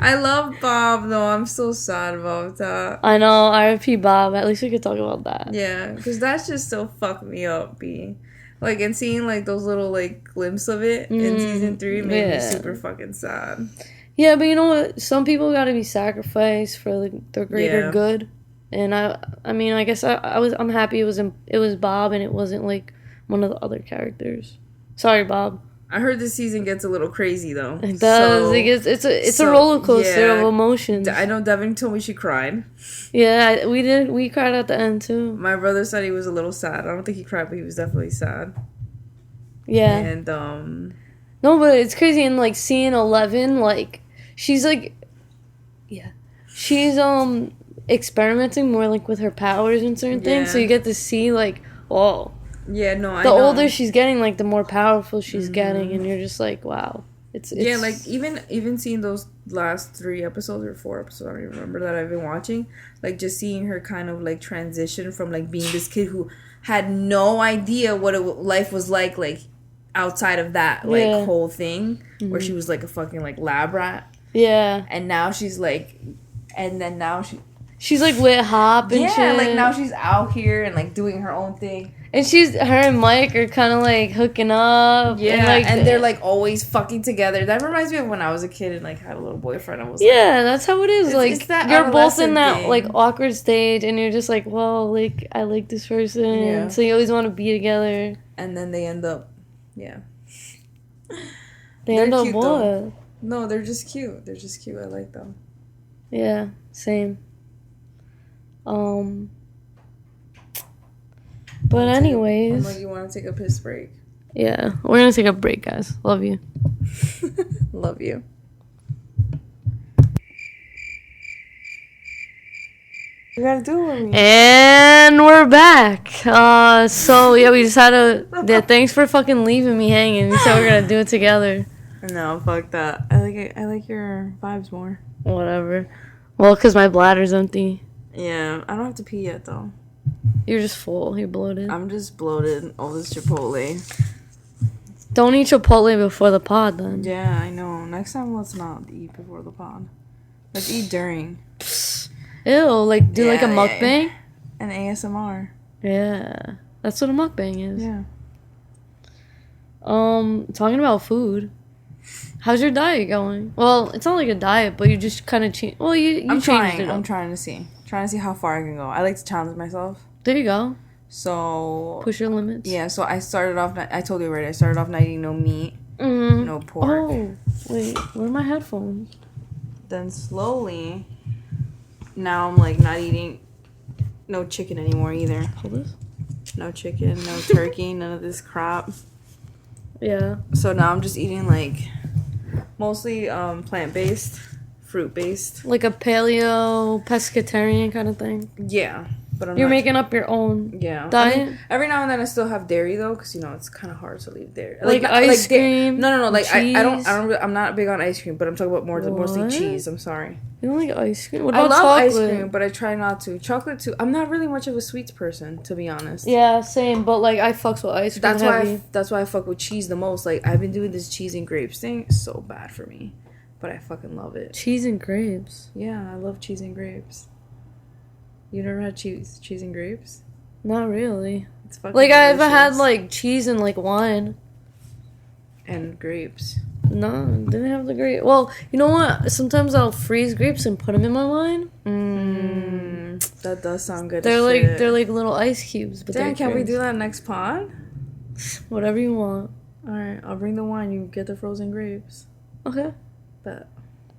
I love Bob, though. I'm so sad about that. I know. R.I.P. Bob. At least we could talk about that. Yeah, because that's just so fucked me up, B. Like, and seeing, like, those little, like, glimpses of it in season 3 made me super fucking sad. Yeah, but you know what? Some people gotta be sacrificed for, like, the greater good. And I mean, I guess I'm happy it was Bob and it wasn't, like, one of the other characters. Sorry, Bob. I heard this season gets a little crazy, though. It does. It's a roller coaster of emotions. I know Devin told me she cried. Yeah, we did. We cried at the end, too. My brother said he was a little sad. I don't think he cried, but he was definitely sad. Yeah. And, no, but it's crazy. And, like, seeing 11, like, she's, like... Yeah. She's, experimenting more, like, with her powers and certain things. So you get to see, like, oh... Yeah, no, the older she's getting, like, the more powerful she's getting, and you're just like, wow. It's yeah, like, even seeing those last 3 episodes or 4 episodes, I don't even remember, that I've been watching, like, just seeing her kind of, like, transition from, like, being this kid who had no idea what life was like, outside of that, like, whole thing, where she was, like, a fucking, like, lab rat. Yeah. And now she's, like, and then now she's, like, with Hop and shit. Yeah, like, now she's out here and, like, doing her own thing. And her and Mike are kind of, like, hooking up. Yeah, and they're, like, always fucking together. That reminds me of when I was a kid and, like, had a little boyfriend. I was that's how it is. Like, you're both in that, thing. Like, awkward stage, and you're just like, well, like, I like this person. Yeah. So you always want to be together. And then they end up, They end up what? Though. No, they're just cute. They're just cute. I like them. Yeah, same. But anyways... I'm like, you want to take a piss break? Yeah. We're going to take a break, guys. Love you. Love you. You gotta do it with me. And... And we're back. So yeah, we just had a. Yeah, thanks for fucking leaving me hanging. You said we're gonna do it together. No, fuck that. I like it. I like your vibes more. Whatever. Well, cause my bladder's empty. Yeah, I don't have to pee yet though. You're just full. You're bloated. I'm just bloated. All this Chipotle. Don't eat Chipotle before the pod, then. Yeah, I know. Next time, let's not eat before the pod. Let's eat during. Ew, like do like a mukbang. An ASMR. Yeah, that's what a mukbang is. Yeah. Talking about food. How's your diet going? Well, it's not like a diet, but you just kind of change. Well, you changed it up. I'm trying to see how far I can go. I like to challenge myself. There you go. So push your limits. Yeah. So I started off. I told you already. I started off not eating no meat, no pork. Oh, wait. Where are my headphones? Then slowly, now I'm like not eating no chicken anymore either. Hold this. No chicken, no turkey, none of this crap. Yeah. So now I'm just eating like mostly plant-based, fruit-based. Like a paleo pescatarian kind of thing. Yeah. But you're making up your own diet? I mean, every now and then I still have dairy though, because it's kind of hard to leave dairy. Like ice cream. No. Like cheese? I'm not big on ice cream, but I'm talking about mostly cheese. I'm sorry. You don't like ice cream? What about I love chocolate? ice cream, but I try not to. Chocolate too. I'm not really much of a sweets person, to be honest. Yeah, same. But like I fucks with ice cream. That's why I fuck with cheese the most. Like I've been doing this cheese and grapes thing. It's so bad for me, but I fucking love it. Cheese and grapes. Yeah, I love cheese and grapes. You never had cheese and grapes? Not really. It's fucking like delicious. I've had like cheese and like wine. And grapes. No, didn't have the grape. Well, you know what? Sometimes I'll freeze grapes and put them in my wine. That does sound good. They're like little ice cubes. But Damn, can we do that next pod? Whatever you want. All right, I'll bring the wine. You get the frozen grapes. Okay. But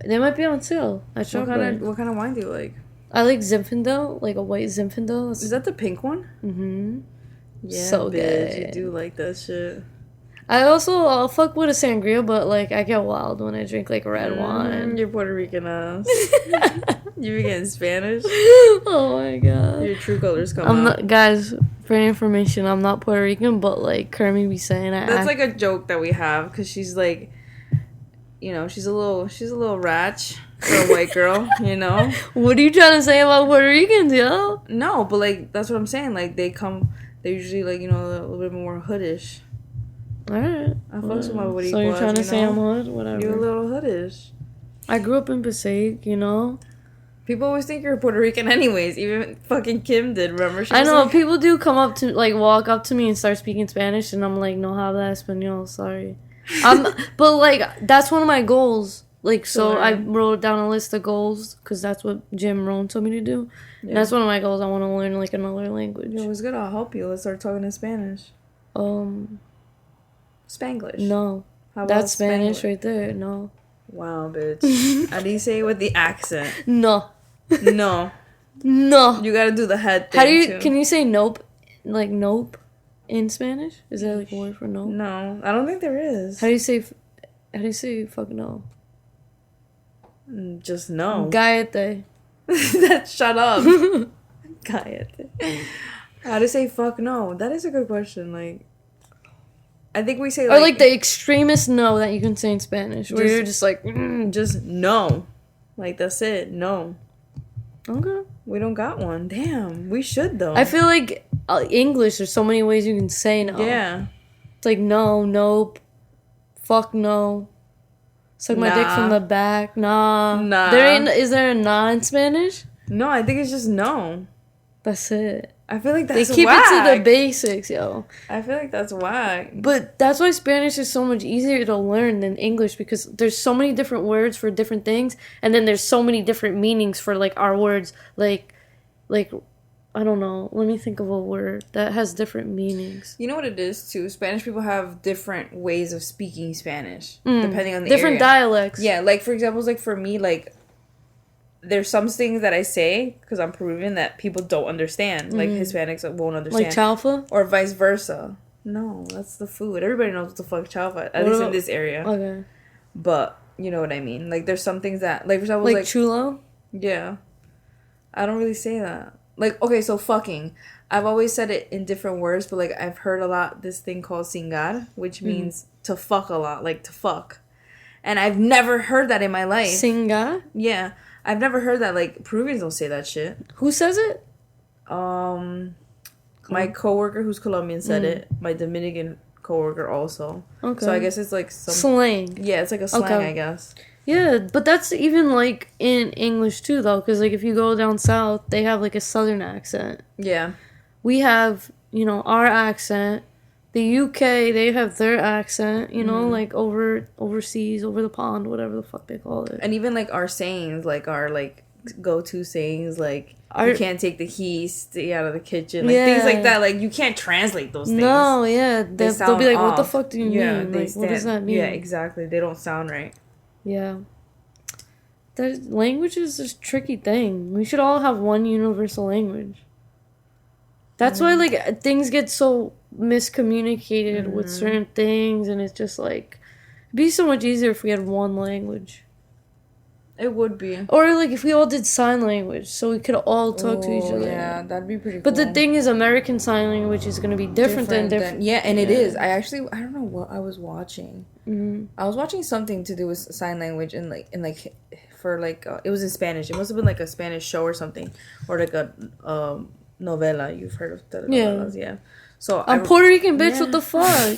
they might be on sale. What kind of wine do you like? I like Zinfandel, like a white Zinfandel. Is that the pink one? Mm-hmm. Yeah, so bitch, good. you do like that shit. I'll fuck with a sangria, but like I get wild when I drink like red wine. You're Puerto Rican ass. You be getting Spanish. Oh my god. Your true colors come out. Guys, for your information, I'm not Puerto Rican, but like Kermie be saying that's like a joke that we have because she's like, she's a little ratch. For a white girl, What are you trying to say about Puerto Ricans, yo? No, but like that's what I'm saying. Like they usually like a little bit more hoodish. Alright. I fucks with my woody. So you're trying to say I'm hood? Whatever. You're a little hoodish. I grew up in Passaic, People always think you're Puerto Rican anyways. Even fucking Kim did, remember? I know, people do come up to, like, walk up to me and start speaking Spanish, and I'm like, no habla español, sorry. But, like, that's one of my goals. Like, so I wrote down a list of goals, because that's what Jim Rohn told me to do. Yeah. And that's one of my goals. I want to learn, like, another language. Yo, it's good. I'll help you. Let's start talking in Spanish. Spanglish. No. That's Spanish right there. No. Wow, bitch. How do you say it with the accent? No. No. No. You gotta do the head thing, can you say nope? Like, nope in Spanish? Is there, like, a word for nope? No. I don't think there is. How do you say fucking no? Just no. Cállate. Shut up. Cállate. How to say fuck no? That is a good question. Like, I think we say or like the extremest no that you can say in Spanish, where you're just like, just no. Like, that's it. No. Okay. We don't got one. Damn. We should, though. I feel like English, there's so many ways you can say no. Yeah. It's like no, nope, fuck no. Suck my dick from the back. Nah. Is there a nah in Spanish? No, I think it's just no. That's it. I feel like that's They keep whack. it to the basics, yo. I feel like that's whack. But that's why Spanish is so much easier to learn than English, because there's so many different words for different things, and then there's so many different meanings for, like, our words. Like, I don't know. Let me think of a word that has different meanings. You know what it is, too? Spanish people have different ways of speaking Spanish, depending on the different area. Dialects. Yeah, like, for example, like, for me, like, there's some things that I say, because I'm Peruvian, that people don't understand. Like, Hispanics won't understand. Like chaufa? Or vice versa. No, that's the food. Everybody knows what the fuck chaufa is, at least in this area. Okay. But, you know what I mean. Like, there's some things that, like, for example, like chulo? Yeah. I don't really say that. like, okay, so fucking. I've always said it in different words, but like I've heard a lot this thing called cingar, which means to fuck a lot, like to fuck. And I've never heard that in my life. Cingar? Yeah. I've never heard that. Like, Peruvians don't say that shit. Who says it? My coworker who's Colombian said it. My Dominican coworker also. Okay. So I guess it's like some slang. Yeah, it's like a slang, I guess. Yeah, but that's even like in English too, though, because like if you go down south, they have like a southern accent. Yeah. We have, you know, our accent. The UK, they have their accent, you know, like overseas, over the pond, whatever the fuck they call it. And even like our sayings, like our like go-to sayings, like you can't take the keys, stay out of the kitchen, like things like that. Like you can't translate those things. No, yeah, they'll be like, "What the fuck do you mean? Like, what does that mean?" Yeah, exactly. They don't sound right. Yeah. Language is a tricky thing. We should all have one universal language. That's why, like, things get so miscommunicated with certain things, and it's just, like, it'd be so much easier if we had one language. It would be. Or, like, if we all did sign language, so we could all talk to each other. Yeah, that'd be pretty cool. But the thing is, American Sign Language is going to be different than... Yeah, and it is. I don't know what I was watching. I was watching something to do with sign language, and, like, for, like, it was in Spanish. It must have been, like, a Spanish show or something. Or, like, a... novela. You've heard of telenovelas, yeah. So I'm Puerto Rican, bitch. What the fuck?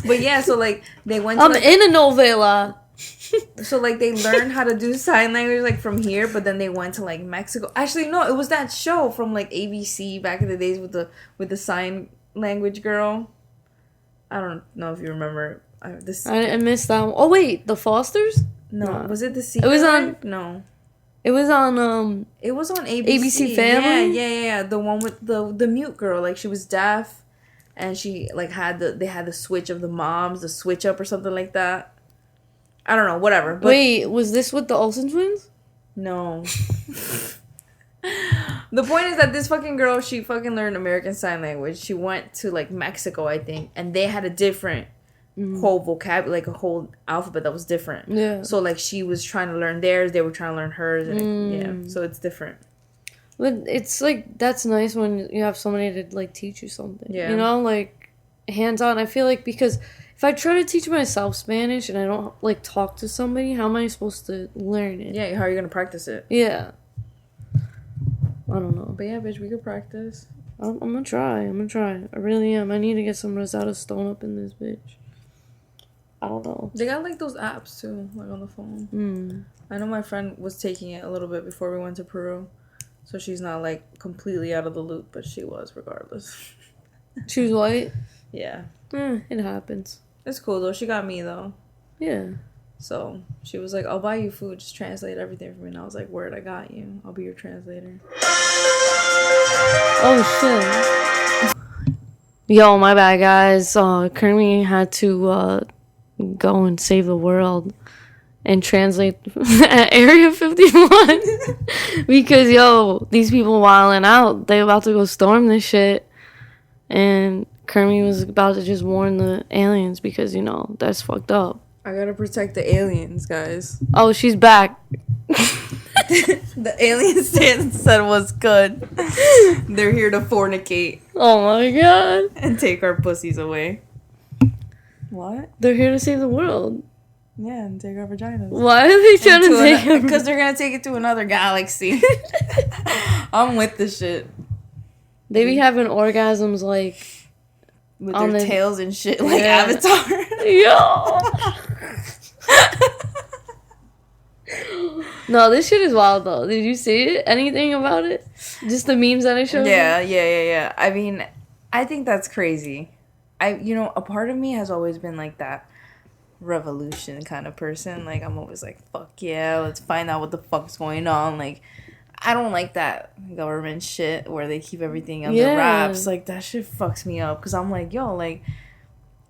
But yeah, so like they went. I'm in a novela. So like they learned how to do sign language like from here, but then they went to like Mexico. Actually, no, it was that show from like ABC back in the days with the sign language girl. I don't know if you remember. I missed that one. Oh wait, the Fosters? No, was it the Secret? It was on. No. It was on It was on ABC. ABC Family. Yeah. The one with the mute girl, like she was deaf, and she like they had the switch of the moms, the switch up or something like that. I don't know, whatever. But wait, was this with the Olsen twins? No. The point is that this fucking girl, she fucking learned American Sign Language. She went to like Mexico, I think, and they had a different whole vocabulary, like a whole alphabet that was different. Yeah. So like she was trying to learn theirs, they were trying to learn hers, and so it's different. But it's like that's nice when you have somebody to like teach you something. Yeah. You know, like hands on. I feel like because if I try to teach myself Spanish and I don't like talk to somebody, how am I supposed to learn it? Yeah. How are you gonna practice it? Yeah. I don't know. But yeah, bitch, we could practice. I'm gonna try. I really am. I need to get some Rosetta Stone up in this bitch. I don't know. They got like those apps too, like on the phone. I know my friend was taking it a little bit before we went to Peru, so she's not like completely out of the loop, but she was regardless. She was white? Yeah. It happens. It's cool though. She got me though. Yeah. So she was like, "I'll buy you food. Just translate everything for me." And I was like, "Word, I got you. I'll be your translator." Oh shit. Yo, my bad, guys. Kermit had to go and save the world and translate at Area 51 because these people wilding out. They about to go storm this shit, and Kermit was about to just warn the aliens because that's fucked up. I gotta protect the aliens, guys. Oh, she's back. The aliens said was good. They're here to fornicate. Oh my god. And take our pussies away. What? They're here to save the world. Yeah, and take our vaginas. Why are they trying to take it? Because they're gonna take it to another galaxy. I'm with this shit. They be having orgasms like with their tails and shit, like Avatar. Yo. No, this shit is wild though. Did you see it? Anything about it? Just the memes that I showed you? Yeah. I mean, I think that's crazy. A part of me has always been like that revolution kind of person. Like, I'm always like, fuck yeah, let's find out what the fuck's going on. Like, I don't like that government shit where they keep everything under wraps. Like, that shit fucks me up. Because I'm like, yo, like,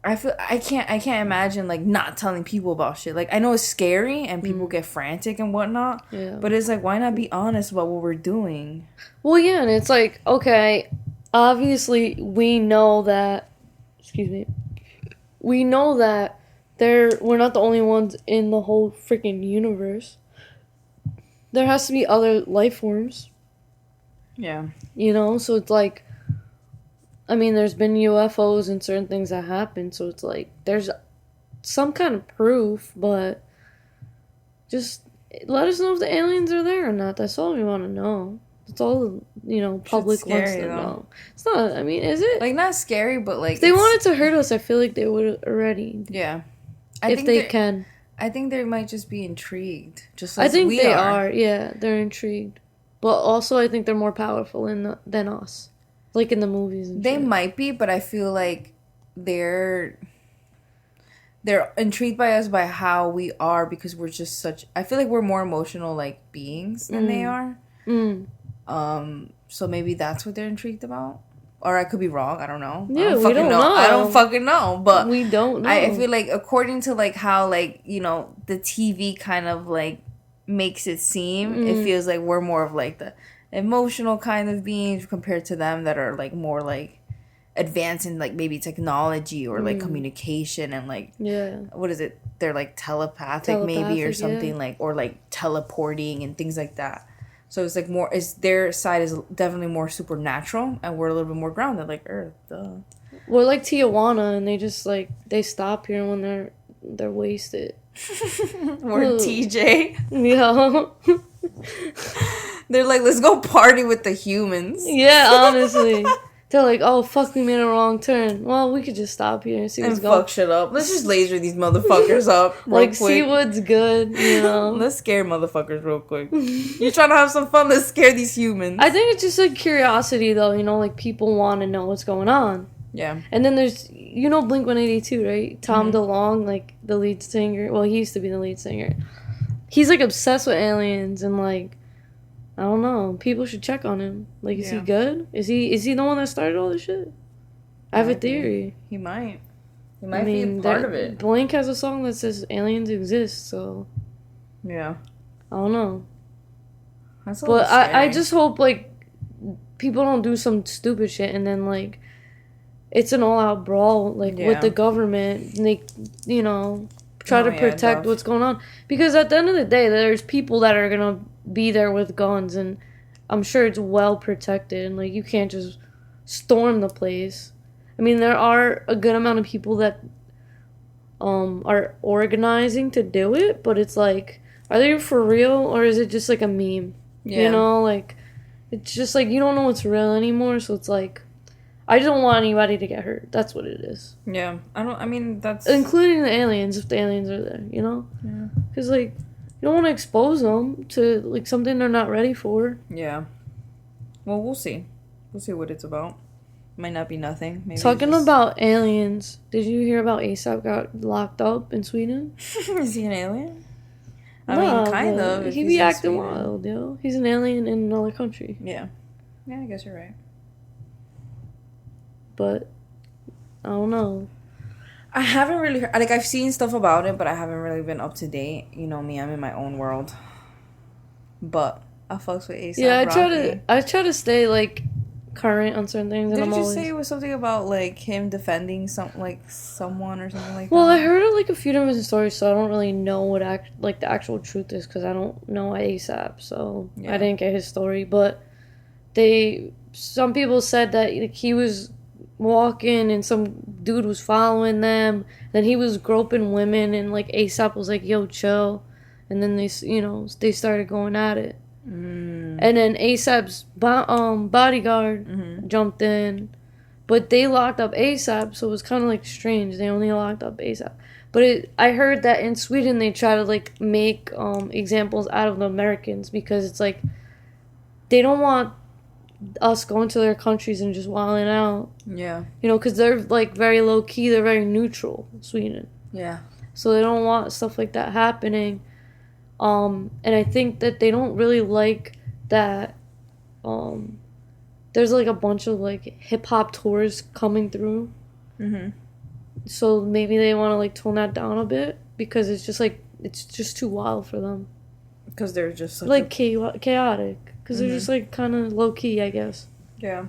I can't imagine, like, not telling people about shit. Like, I know it's scary and people get frantic and whatnot. Yeah. But it's like, why not be honest about what we're doing? Well, yeah, and it's like, okay, obviously we know that... Excuse me. We know that we're not the only ones in the whole freaking universe. There has to be other life forms. Yeah. You know, so it's like, I mean, there's been UFOs and certain things that happen, so it's like there's some kind of proof, but just let us know if the aliens are there or not. That's all we want to know. That's all, you know, public wants to know. It's not, I mean, is it? Like, not scary, but like... If they wanted to hurt us, I feel like they would already. Yeah. If they can. I think they might just be intrigued. Just as we are. I think they are. Yeah, they're intrigued. But also, I think they're more powerful than us. Like in the movies and They shit. might be, but I feel like they're intrigued by us by how we are, because we're just such... I feel like we're more emotional, like, beings than they are. So maybe that's what they're intrigued about. Or I could be wrong. I don't know. Yeah, we don't know. I don't fucking know. But we don't know. I feel like according to like how like, you know, the TV kind of like makes it seem, it feels like we're more of like the emotional kind of beings compared to them that are like more like advanced in like maybe technology or like communication and like what is it? They're like telepathic maybe or something like, or like teleporting and things like that. So it's like more, their side is definitely more supernatural, and we're a little bit more grounded, like Earth. Duh. We're like Tijuana, and they just like they stop here when they're wasted. We're TJ. Yeah. They're like, let's go party with the humans. Yeah, honestly. They're like, oh, fuck, we made a wrong turn. Well, we could just stop here and see what's going on. Fuck shit up. Let's just laser these motherfuckers up real like, quick. see what's good, you know? Let's scare motherfuckers real quick. You're trying to have some fun, let's scare these humans. I think it's just like curiosity, though, you know? Like, people want to know what's going on. Yeah. And then there's, you know Blink-182, right? Tom DeLonge, like, the lead singer. Well, he used to be the lead singer. He's, like, obsessed with aliens and, like, I don't know. People should check on him. Like, is he good? Is he the one that started all this shit? I have a theory. He might. He might be a part of it. Blink has a song that says aliens exist, so... Yeah. I don't know. That's a but scary. I just hope, like, people don't do some stupid shit and then, like, it's an all-out brawl, like, with the government. And they, you know, try to protect what's going on. Because at the end of the day, there's people that are gonna be there with guns, and I'm sure it's well protected, and like you can't just storm the place. I mean, there are a good amount of people that are organizing to do it, but it's like, are they for real, or is it just like a meme? You know, like it's just like you don't know what's real anymore, so it's like I just don't want anybody to get hurt. That's what it is. Yeah, I mean that's including the aliens, if the aliens are there, you know? Yeah. Because like you don't want to expose them to, like, something they're not ready for. Yeah. Well, we'll see. We'll see what it's about. Might not be nothing. Maybe Talking about aliens, did you hear about ASAP got locked up in Sweden? Is he an alien? I mean, kind of. He be acting wild, yo. He's an alien in another country. Yeah. Yeah, I guess you're right. But, I don't know. I haven't really heard, like, I've seen stuff about it, but I haven't really been up to date. You know me, I'm in my own world. But I fucks with ASAP. Yeah, I try to stay, like, current on certain things. Didn't you say it was something about, like, him defending someone or something like that? Well, I heard, like, a few different stories, so I don't really know what, the actual truth is, because I don't know ASAP, so I didn't get his story. But some people said that, like, he was walking and some dude was following them, then he was groping women, and like ASAP was like, yo, chill, and then they started going at it, and then ASAP's bodyguard jumped in, but they locked up ASAP, so it was kind of like strange. They only locked up ASAP, but I heard that in Sweden they try to like make examples out of the Americans, because it's like they don't want us going to their countries and just wilding out. Yeah. You know, because they're, like, very low-key. They're very neutral, Sweden. Yeah. So they don't want stuff like that happening. And I think that they don't really like that there's, like, a bunch of, like, hip-hop tours coming through. Mm-hmm. So maybe they want to, like, tone that down a bit, because it's just, like, it's just too wild for them. Because they're just such like, chaotic. Because they're just, like, kind of low-key, I guess. Yeah.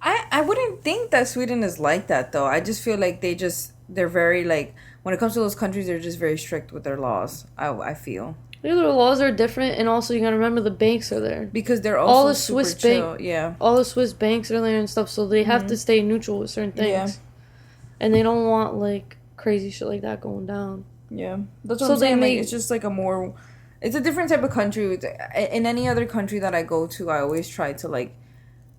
I wouldn't think that Sweden is like that, though. I just feel like they're very, like, when it comes to those countries, they're just very strict with their laws, I feel. Yeah, their laws are different, and also you gotta remember the banks are there. Because they're also all the super Swiss chill. Yeah. All the Swiss banks are there and stuff, so they have to stay neutral with certain things. Yeah. And they don't want, like, crazy shit like that going down. Yeah. That's what I'm saying. Like, it's just, like, it's a different type of country. In any other country that I go to, I always try to, like,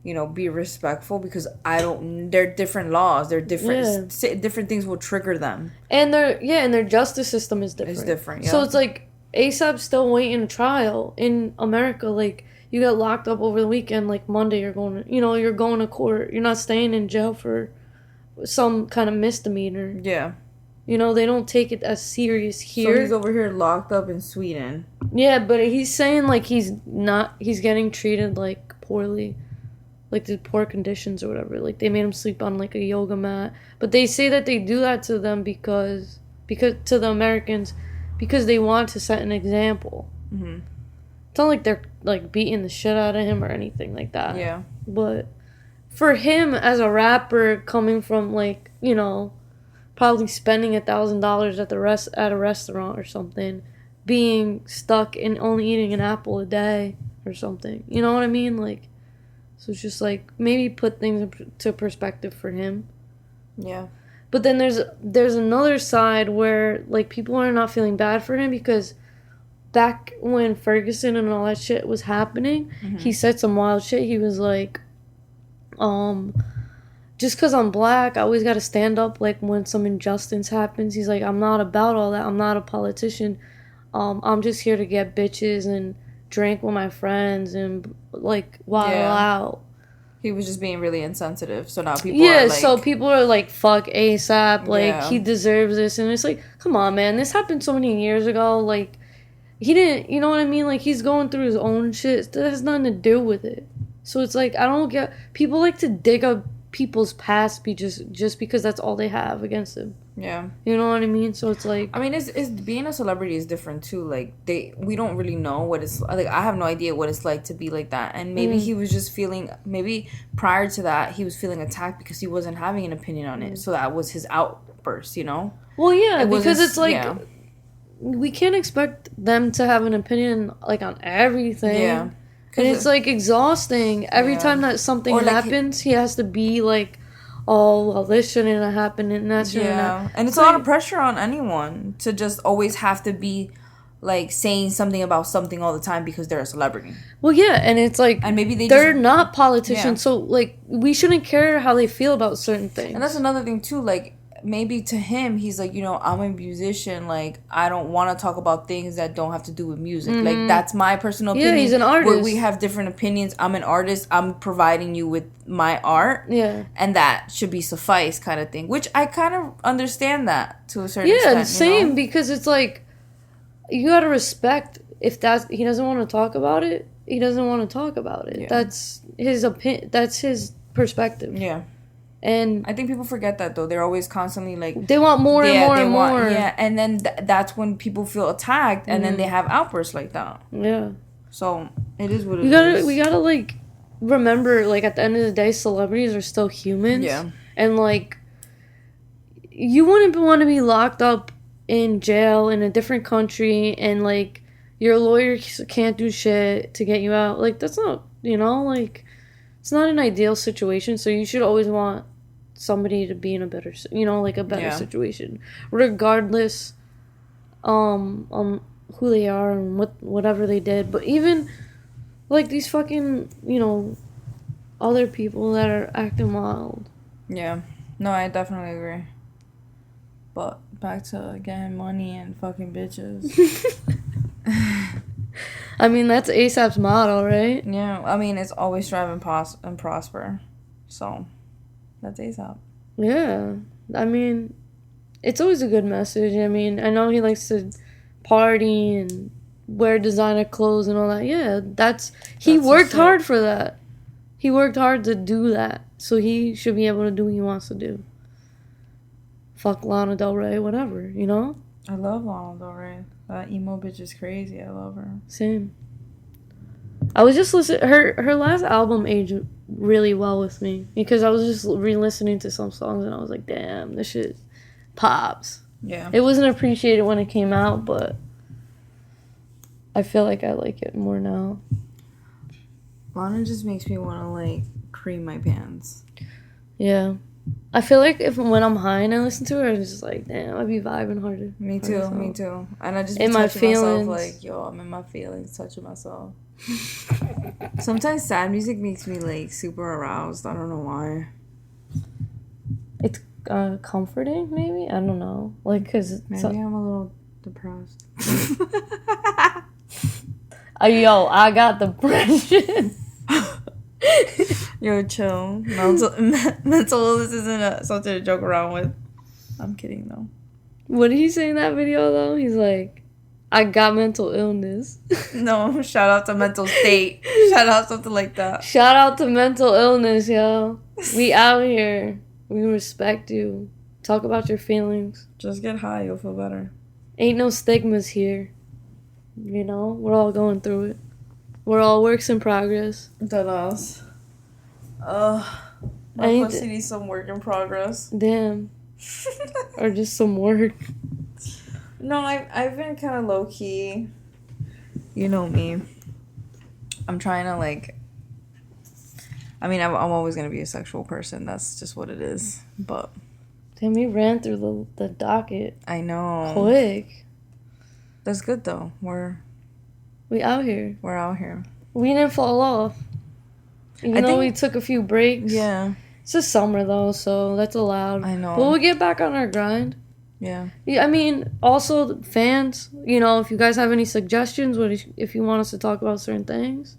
you know, be respectful because they're different laws. They're different. Yeah. Different things will trigger them. And their justice system is different. It's different, yeah. So it's like, ASAP's still waiting a trial in America. Like, you got locked up over the weekend, like, Monday you're going to court. You're not staying in jail for some kind of misdemeanor. Yeah. You know, they don't take it as serious here. So he's over here locked up in Sweden. Yeah, but he's saying, like, he's getting treated, like, poorly. Like, the poor conditions or whatever. Like, they made him sleep on, like, a yoga mat. But they say that they do that to them because to the Americans, because they want to set an example. Mm-hmm. It's not like they're, like, beating the shit out of him or anything like that. Yeah. But for him as a rapper coming from, like, you know, probably spending $1,000 at a restaurant or something, being stuck and only eating an apple a day or something. You know what I mean? Like, so it's just, like, maybe put things into perspective for him. Yeah. But then there's another side where, like, people are not feeling bad for him because back when Ferguson and all that shit was happening, he said some wild shit. He was like, just because I'm black, I always got to stand up, like, when some injustice happens. He's like, I'm not about all that. I'm not a politician. I'm just here to get bitches and drink with my friends and, like, wild out. He was just being really insensitive. So now people are like... so people are like, fuck ASAP. Like, he deserves this. And it's like, come on, man. This happened so many years ago. Like, he didn't... You know what I mean? Like, he's going through his own shit. That has nothing to do with it. So it's like, I don't get... People like to dig up people's past just because that's all they have against them. Yeah. You know what I mean? So it's like... I mean, it's being a celebrity is different, too. Like, we don't really know what it's... Like, I have no idea what it's like to be like that. And maybe he was just feeling... Maybe prior to that, he was feeling attacked because he wasn't having an opinion on it. So that was his outburst, you know? Well, yeah, because it's like... Yeah. We can't expect them to have an opinion, like, on everything. Yeah. And it's, like, exhausting. Every time that something happens, he has to be, like... Oh, well, this shouldn't have happened and that shouldn't have. And it's a lot of pressure on anyone to just always have to be, like, saying something about something all the time because they're a celebrity. Well, yeah, and it's like... And maybe they're not politicians, so, like, we shouldn't care how they feel about certain things. And that's another thing, too, like... Maybe to him, he's like, you know, I'm a musician. Like, I don't want to talk about things that don't have to do with music. Mm-hmm. Like, that's my personal opinion. Yeah, he's an artist. We have different opinions. I'm an artist. I'm providing you with my art. Yeah. And that should be suffice kind of thing. Which I kind of understand that to a certain extent. Yeah, same. You know? Because it's like, you got to respect if he doesn't want to talk about it, he doesn't want to talk about it. Yeah. That's his opinion. That's his perspective. Yeah. And I think people forget that, though. They're always constantly like... They want more and more and more. Yeah, and then that's when people feel attacked, and then they have outbursts like that. Yeah. So, it is what it is. We gotta, like, remember, like, at the end of the day, celebrities are still humans. Yeah. And, like, you wouldn't want to be locked up in jail in a different country, and, like, your lawyer can't do shit to get you out. Like, that's not, you know, like... It's not an ideal situation, so you should always want somebody to be in a better, you know, like a better situation, regardless, who they are and whatever they did. But even, like, these fucking, you know, other people that are acting wild. Yeah, no, I definitely agree. But back to getting money and fucking bitches. I mean, that's ASAP's motto, right? Yeah, I mean, it's always strive and prosper. So, that's ASAP. Yeah. I mean, it's always a good message. I mean, I know he likes to party and wear designer clothes and all that. Yeah, he worked hard for that. He worked hard to do that. So he should be able to do what he wants to do. Fuck Lana Del Rey, whatever, you know? I love Lana Del Rey. That emo bitch is crazy. I love her. Same. I was just listening. Her last album aged really well with me because I was just re-listening to some songs and I was like, damn, this shit pops. Yeah. It wasn't appreciated when it came out, but I feel like I like it more now. Lana just makes me want to, like, cream my pants. Yeah. I feel like when I'm high and I listen to her, it's just like, damn, I'd be vibing harder. Me too. And I just be in my touching feelings. myself, like, yo, I'm in my feelings, touching myself. Sometimes sad music makes me, like, super aroused. I don't know why. It's comforting, maybe? I don't know. Like, because... Maybe I'm a little depressed. Yo, I got depression. Yo, chill. Mental illness isn't something to joke around with. I'm kidding, though. What did he say in that video, though? He's like, I got mental illness. No, shout out to mental state. Shout out something like that. Shout out to mental illness, yo. We out here. We respect you. Talk about your feelings. Just get high, you'll feel better. Ain't no stigmas here. You know, we're all going through it. We're all works in progress. Deadass. My pussy needs some work in progress. Damn. Or just some work. No, I've been kind of low key. You know me. I'm trying to, like. I mean, I'm always gonna be a sexual person. That's just what it is. But. Damn, we ran through the docket. I know. Quick. That's good though. We out here. We're out here. We didn't fall off. Even though we took a few breaks. Yeah. It's the summer though, so that's allowed. I know. But we'll get back on our grind. Yeah. I mean, also fans, you know, if you guys have any suggestions, if you want us to talk about certain things,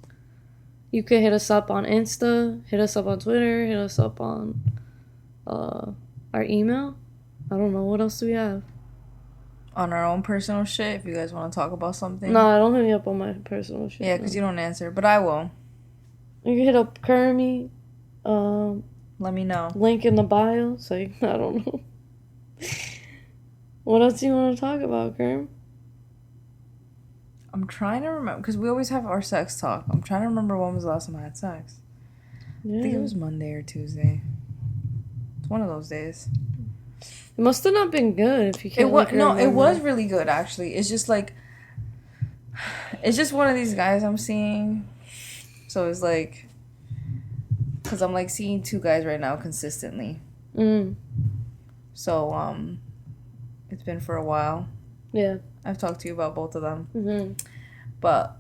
you can hit us up on Insta, hit us up on Twitter, hit us up on our email. I don't know, what else do we have? On our own personal shit, if you guys want to talk about something. No, don't hit me up on my personal shit. Yeah, because you don't answer, but I will. You can hit up Kermie. Let me know. Link in the bio. So I don't know. What else do you want to talk about, Kerm? I'm trying to remember, because we always have our sex talk. I'm trying to remember when was the last time I had sex. Yeah. I think it was Monday or Tuesday. It's one of those days. It must have not been good if you can't. It was really good actually. It's just like, it's just one of these guys I'm seeing. So it's like, because I'm like seeing two guys right now consistently. So it's been for a while. Yeah. I've talked to you about both of them. But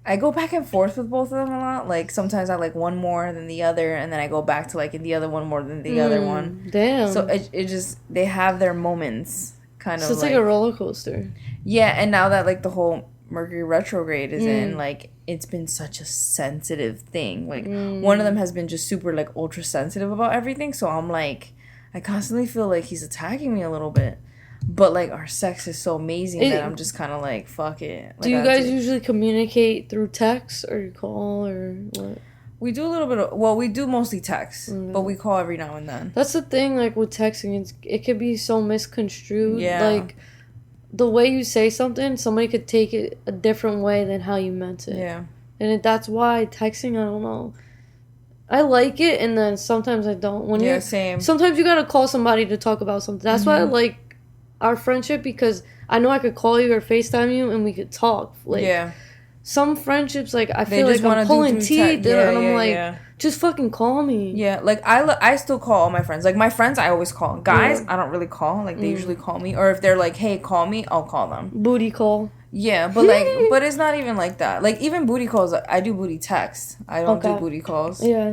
I go back and forth with both of them a lot. Like, sometimes I like one more than the other, and then I go back to liking the other one more than the other one. Damn. So it just, they have their moments, kind of. So it's like a roller coaster. Yeah, and now that, like, the whole Mercury retrograde is in, like, it's been such a sensitive thing. Like, one of them has been just super, like, ultra sensitive about everything. So I'm like, I constantly feel like he's attacking me a little bit. But, like, our sex is so amazing that I'm just kind of like, fuck it. Like, do you guys usually communicate through text or call or what? We do a little bit of... Well, we do mostly text. But we call every now and then. That's the thing, like, with texting. It could be so misconstrued. Yeah. Like, the way you say something, somebody could take it a different way than how you meant it. Yeah. And that's why texting, I don't know. I like it, and then sometimes I don't. Same. Sometimes you gotta call somebody to talk about something. That's why I like our friendship, because I know I could call you or FaceTime you and we could talk. Like, some friendships, like, I feel like I'm pulling teeth, and I'm like, just fucking call me. Yeah, like, I still call all my friends. Like, my friends, I always call. Guys, I don't really call. Like, they usually call me. Or if they're like, hey, call me, I'll call them. Booty call. Yeah, but, like, but it's not even like that. Like, even booty calls, I do booty text. I don't do booty calls. Yeah.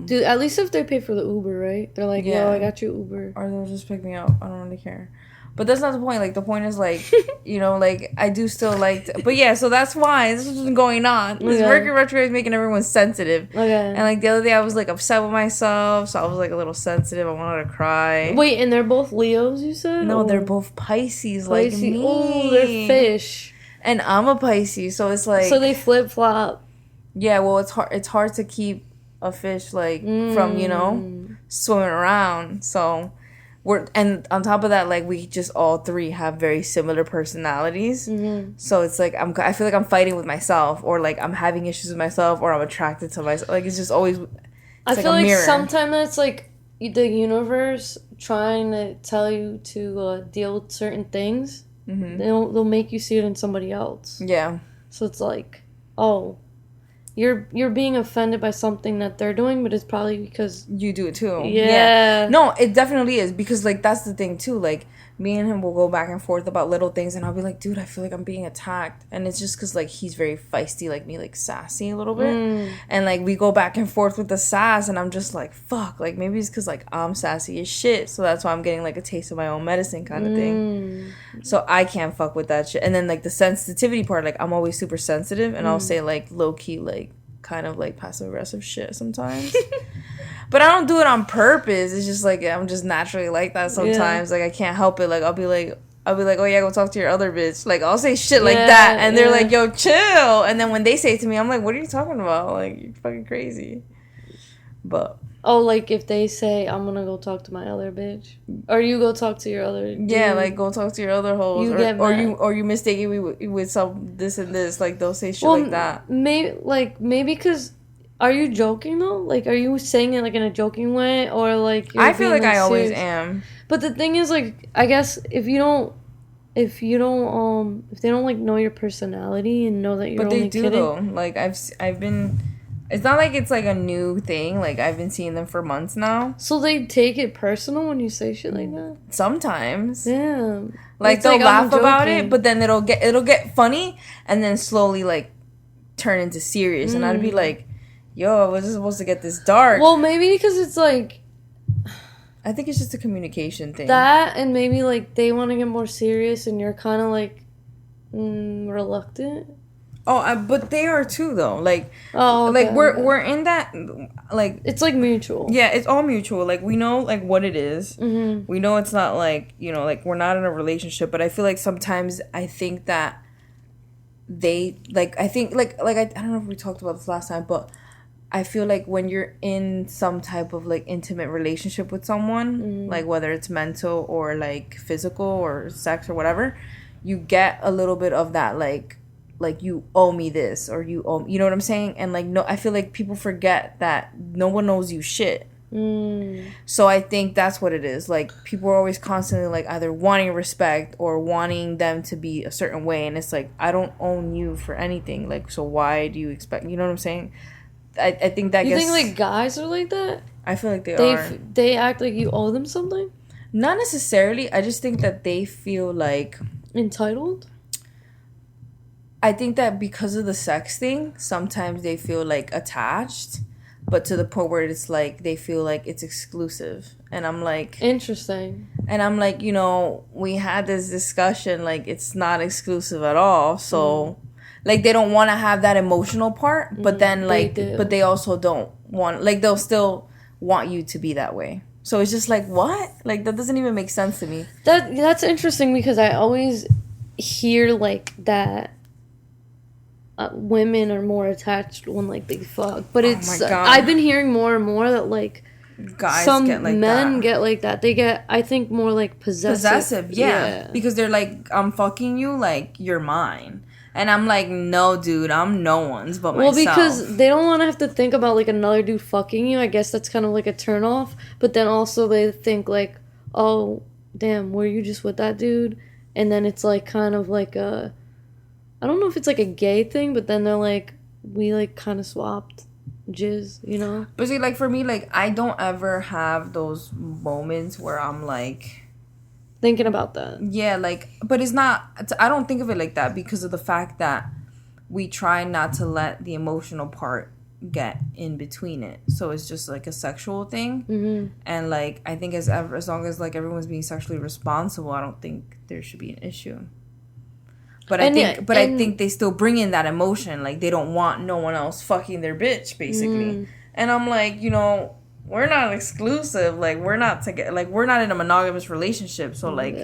Dude, at least if they pay for the Uber, right? They're like, yo, I got you Uber. Or they'll just pick me up. I don't really care. But that's not the point. Like, the point is, like, you know, like, I do still like... But, yeah, so that's why. This has been going on. This Mercury retrograde is making everyone sensitive. Okay. And, like, the other day I was, like, upset with myself. So I was, like, a little sensitive. I wanted to cry. Wait, and they're both Leos, you said? No, they're both Pisces, like me. Oh, they're fish. And I'm a Pisces, so it's, like... So they flip-flop. Yeah, well, it's hard to keep a fish, like, from, you know, swimming around. So... And on top of that, like, we just all three have very similar personalities. So it's like I feel like I'm fighting with myself, or like I'm having issues with myself, or I'm attracted to myself. Like, it's just always. I feel like sometimes it's like the universe trying to tell you to deal with certain things, Mm-hmm. They'll make you see it in somebody else. Yeah. So it's like, oh, you're being offended by something that they're doing, but it's probably because you do it too. Yeah. No, it definitely is, because like that's the thing too. Like me and him will go back and forth about little things, and I'll be like, dude, I feel like I'm being attacked, and it's just because like he's very feisty like me, like sassy a little bit, and like we go back and forth with the sass, and I'm just like, fuck, like maybe it's because like I'm sassy as shit, so that's why I'm getting like a taste of my own medicine kind of thing. So I can't fuck with that shit. And then like the sensitivity part, like I'm always super sensitive, and I'll say like low key like kind of like passive aggressive shit sometimes. But I don't do it on purpose. It's just like I'm just naturally like that sometimes. Like I can't help it. Like I'll be like, oh yeah, go talk to your other bitch. Like I'll say shit like that, and they're like, yo, chill. And then when they say it to me, I'm like, what are you talking about? Like you're fucking crazy. But like if they say I'm gonna go talk to my other bitch, or you go talk to your other dude, like go talk to your other hoes, or you mistake it with some this and this. Like they'll say shit like that. Maybe because. Are you joking though? Like, are you saying it like in a joking way, or like? I feel like I always am. But the thing is, like, I guess if they don't like know your personality and know that you're only kidding. But they do though. Like I've been. It's not like it's like a new thing. Like I've been seeing them for months now. So they take it personal when you say shit like that. Sometimes. Yeah. Like they'll laugh about it, but then it'll get funny, and then slowly like turn into serious, and I'd be like. Yo, was this supposed to get this dark? Well, maybe because it's like... I think it's just a communication thing. That, and maybe, like, they want to get more serious, and you're kind of, like, reluctant. Oh, but they are, too, though. Like, okay, like we're in that, like... It's, like, mutual. Yeah, it's all mutual. Like, we know, like, what it is. Mm-hmm. We know it's not, like, you know, like, we're not in a relationship, but I feel like sometimes I think that they, like, I think, like I don't know if we talked about this last time, but... I feel like when you're in some type of like intimate relationship with someone, like whether it's mental or like physical or sex or whatever, you get a little bit of that like you owe me this, or you know what I'm saying? And like, no, I feel like people forget that no one knows you shit. So I think that's what it is. Like people are always constantly like either wanting respect or wanting them to be a certain way, and it's like, I don't own you for anything. Like, so why do you expect, you know what I'm saying? I think that you think like guys are like that? I feel like they are. They act like you owe them something? Not necessarily. I just think that they feel like entitled. I think that because of the sex thing, sometimes they feel like attached, but to the point where it's like they feel like it's exclusive. And I'm like, interesting. And I'm like, you know, we had this discussion, like it's not exclusive at all. So like they don't want to have that emotional part, but then like but they also don't want, like they'll still want you to be that way. So it's just like, what? Like that doesn't even make sense to me. That's interesting, because I always hear like that women are more attached when like they fuck, but it's I've been hearing more and more that like guys some get like men that. Get like that. They get, I think, more like possessive. Yeah, because they're like, I'm fucking you, like you're mine. And I'm like, no, dude, I'm no one's but myself. Well, because they don't want to have to think about, like, another dude fucking you. I guess that's kind of, like, a turnoff. But then also they think, like, oh, damn, were you just with that dude? And then it's, like, kind of like a... I don't know if it's, like, a gay thing, but then they're, like, we, like, kind of swapped jizz, you know? But see, like, for me, like, I don't ever have those moments where I'm, like... thinking about that. Yeah, like, but it's not, I don't think of it like that because of the fact that we try not to let the emotional part get in between it. So it's just like a sexual thing. Mm-hmm. And like, I think as long as like everyone's being sexually responsible, I don't think there should be an issue. But I think they still bring in that emotion. Like they don't want no one else fucking their bitch, basically. And I'm like, you know, we're not exclusive. Like, we're not together. Like, we're not in a monogamous relationship. So, like,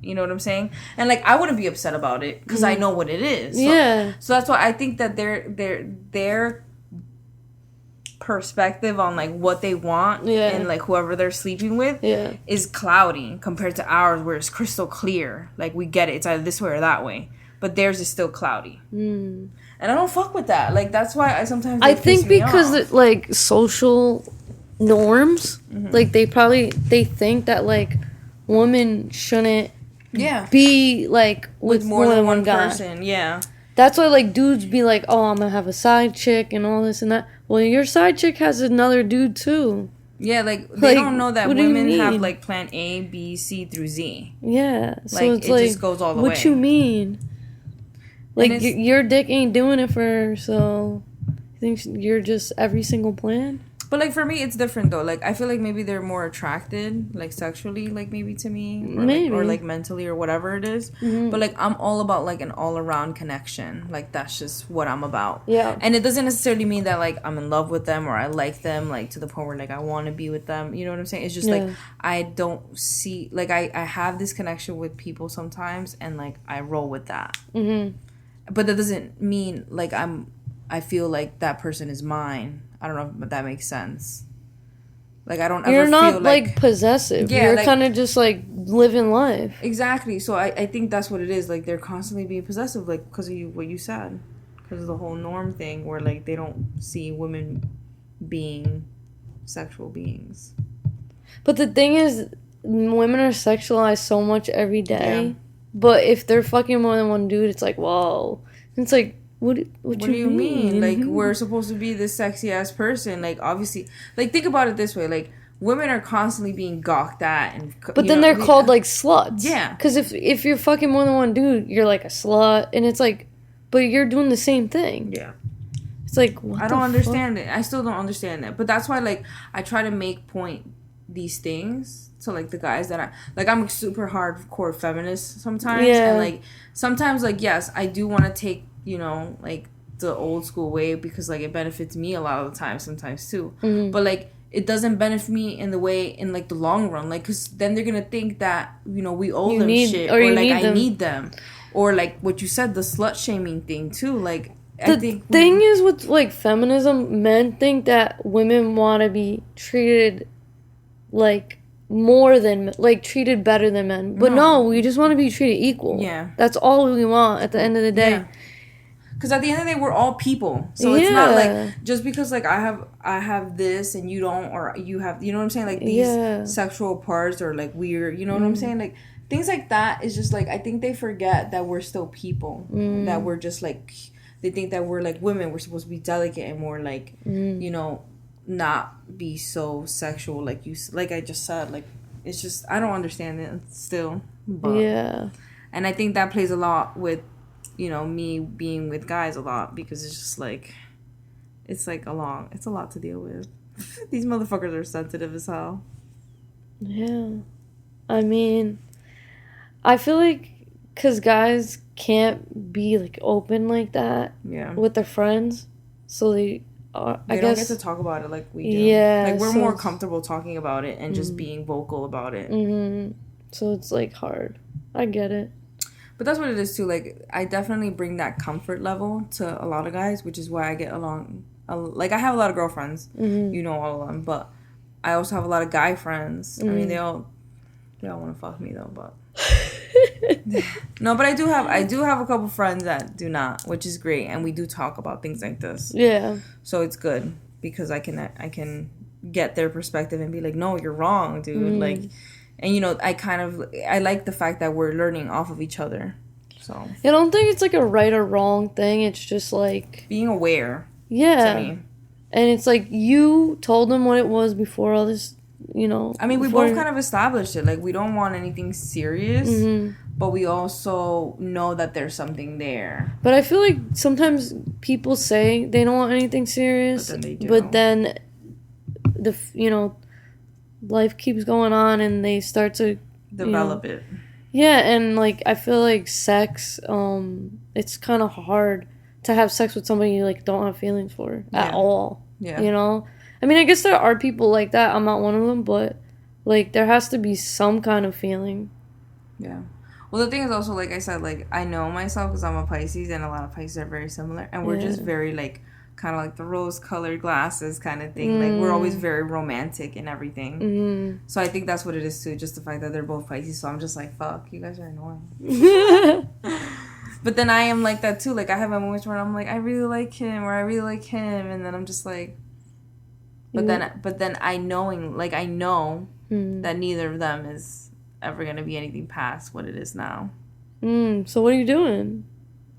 you know what I'm saying? And, like, I wouldn't be upset about it because I know what it is. So, so that's why I think that their perspective on, like, what they want and, like, whoever they're sleeping with is cloudy compared to ours where it's crystal clear. Like, we get it. It's either this way or that way. But theirs is still cloudy. And I don't fuck with that. Like, that's why I sometimes... I think because, like, social... norms, like they think that like women shouldn't be like with more than one guy. person. Yeah. That's why like dudes be like, oh, I'm gonna have a side chick and all this and that. Well, your side chick has another dude too. Yeah, like they don't know that women have mean? like plan A, B, C through Z. Yeah, so like it's it like, just goes all the way. What you mean? Like your dick ain't doing it for her, so you think you're just every single plan? But like for me, it's different though. Like I feel like maybe they're more attracted, like sexually, like maybe to me, or like mentally or whatever it is. Mm-hmm. But like I'm all about like an all around connection. Like that's just what I'm about. Yeah. And it doesn't necessarily mean that like I'm in love with them or I like them like to the point where like I want to be with them. You know what I'm saying? It's just like I don't see like I have this connection with people sometimes, and like I roll with that. Mm-hmm. But that doesn't mean like I feel like that person is mine. I don't know if that makes sense. Like, I don't ever feel like... You're not, like, possessive. Yeah, you're like, kind of just, like, living life. Exactly. So I think that's what it is. Like, they're constantly being possessive, like, because of what you said. Because of the whole norm thing where, like, they don't see women being sexual beings. But the thing is, women are sexualized so much every day. Yeah. But if they're fucking more than one dude, it's like, whoa. It's like... What do you mean? Like, we're supposed to be this sexy ass person. Like, obviously, like, think about it this way. Like, women are constantly being gawked at, and but then they're called like sluts. Yeah. Because if you're fucking more than one dude, you're like a slut, and it's like, but you're doing the same thing. Yeah. It's like I don't understand it. I still don't understand it. But that's why like I try to make point these things to like the guys that I'm a super hardcore feminist sometimes, and like sometimes like yes, I do want to take, you know, like the old school way because like it benefits me a lot of the time sometimes too. Mm-hmm. But like it doesn't benefit me in the way in like the long run, like because then they're gonna think that, you know, we owe them shit, or like I need them, or like what you said, the slut shaming thing too. Like the thing is with like feminism, men think that women want to be treated like more than like treated better than men, but no, we just want to be treated equal. Yeah, that's all we want at the end of the day. Because at the end of the day, we're all people, so it's not like just because like I have this and you don't, or you have, you know what I'm saying, like these sexual parts or like weird, you know what I'm saying, like things like that is just like I think they forget that we're still people, that we're just like they think that we're like women, we're supposed to be delicate and more like you know, not be so sexual like I just said. Like it's just I don't understand it still, but and I think that plays a lot with, you know, me being with guys a lot, because it's just like it's a lot to deal with. These motherfuckers are sensitive as hell. Yeah, I mean, I feel like because guys can't be like open like that with their friends, so they don't get to talk about it like we do. Like we're more comfortable talking about it and just being vocal about it. So it's like hard. I get it. But that's what it is too. Like I definitely bring that comfort level to a lot of guys, which is why I get along. Like I have a lot of girlfriends, you know, all of them, but I also have a lot of guy friends. I mean, they all want to fuck me though, but no. But I do have a couple friends that do not, which is great, and we do talk about things like this. Yeah. So it's good because I can get their perspective and be like, no, you're wrong, dude. Like. And, you know, I like the fact that we're learning off of each other. So I don't think it's, like, a right or wrong thing. It's just, like... being aware. Yeah. To me. And it's, like, you told them what it was before all this, you know... I mean, we both kind of established it. Like, we don't want anything serious, but we also know that there's something there. But I feel like sometimes people say they don't want anything serious. But then they do. But then, you know... life keeps going on and they start to develop it. Yeah, and like I feel like sex, it's kind of hard to have sex with somebody you like don't have feelings for at all. Yeah. You know? I mean, I guess there are people like that. I'm not one of them, but like there has to be some kind of feeling. Yeah. Well, the thing is also, like I said, like I know myself because I'm a Pisces, and a lot of Pisces are very similar, and we're just very like kind of like the rose-colored glasses kind of thing. Like, we're always very romantic and everything. So I think that's what it is, too. Just the fact that they're both Pisces. So I'm just like, fuck, you guys are annoying. But then I am like that, too. Like, I have my moments where I'm like, I really like him, or I really like him. And then I'm just like... But then I know that neither of them is ever gonna be anything past what it is now. So what are you doing?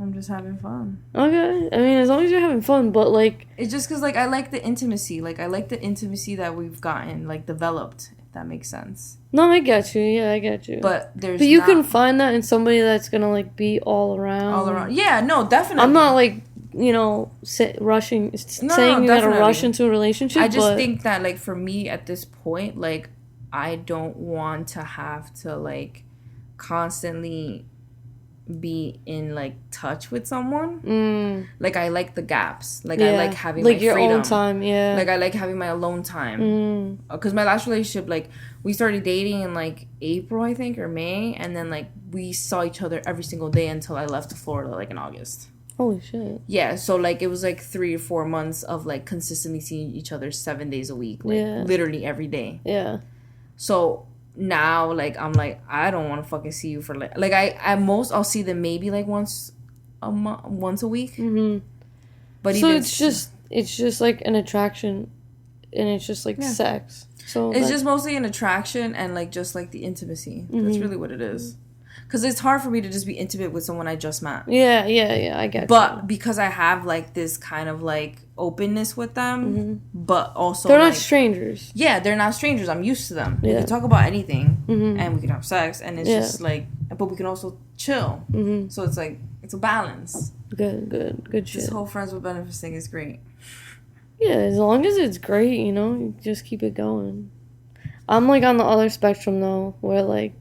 I'm just having fun. Okay. I mean, as long as you're having fun, but, like... It's just because, like, I like the intimacy. Like, I like the intimacy that we've gotten, like, developed, if that makes sense. No, I get you. Yeah, I get you. But you can find that in somebody that's gonna, like, be all around. All around. Yeah, no, definitely. I'm not, like, you know, saying you gotta rush into a relationship, I just think that, like, for me at this point, like, I don't want to have to, like, constantly be in, like, touch with someone. Like, I like the gaps. Like, I like having my freedom. Like, your own time, yeah. Like, I like having my alone time. Because my last relationship, like, we started dating in, like, April, I think, or May. And then, like, we saw each other every single day until I left to Florida, like, in August. Holy shit. Yeah, so, like, it was, like, 3 or 4 months of, like, consistently seeing each other 7 days a week. Like, literally every day. Yeah. So... now, like, I'm like, I don't want to fucking see you for, like I at most I'll see them maybe, like, once a week. But so it's just like an attraction, and it's just like sex. So it's just mostly an attraction and, like, just, like, the intimacy. That's really what it is. Because it's hard for me to just be intimate with someone I just met. Yeah, I get But because I have, like, this kind of, like, openness with them, but also... they're like, not strangers. Yeah, they're not strangers. I'm used to them. We can talk about anything, and we can have sex, and it's just, like... But we can also chill. So it's, like, it's a balance. Good shit. This whole friends with benefits thing is great. Yeah, as long as it's great, you know, you just keep it going. I'm, like, on the other spectrum, though, where, like,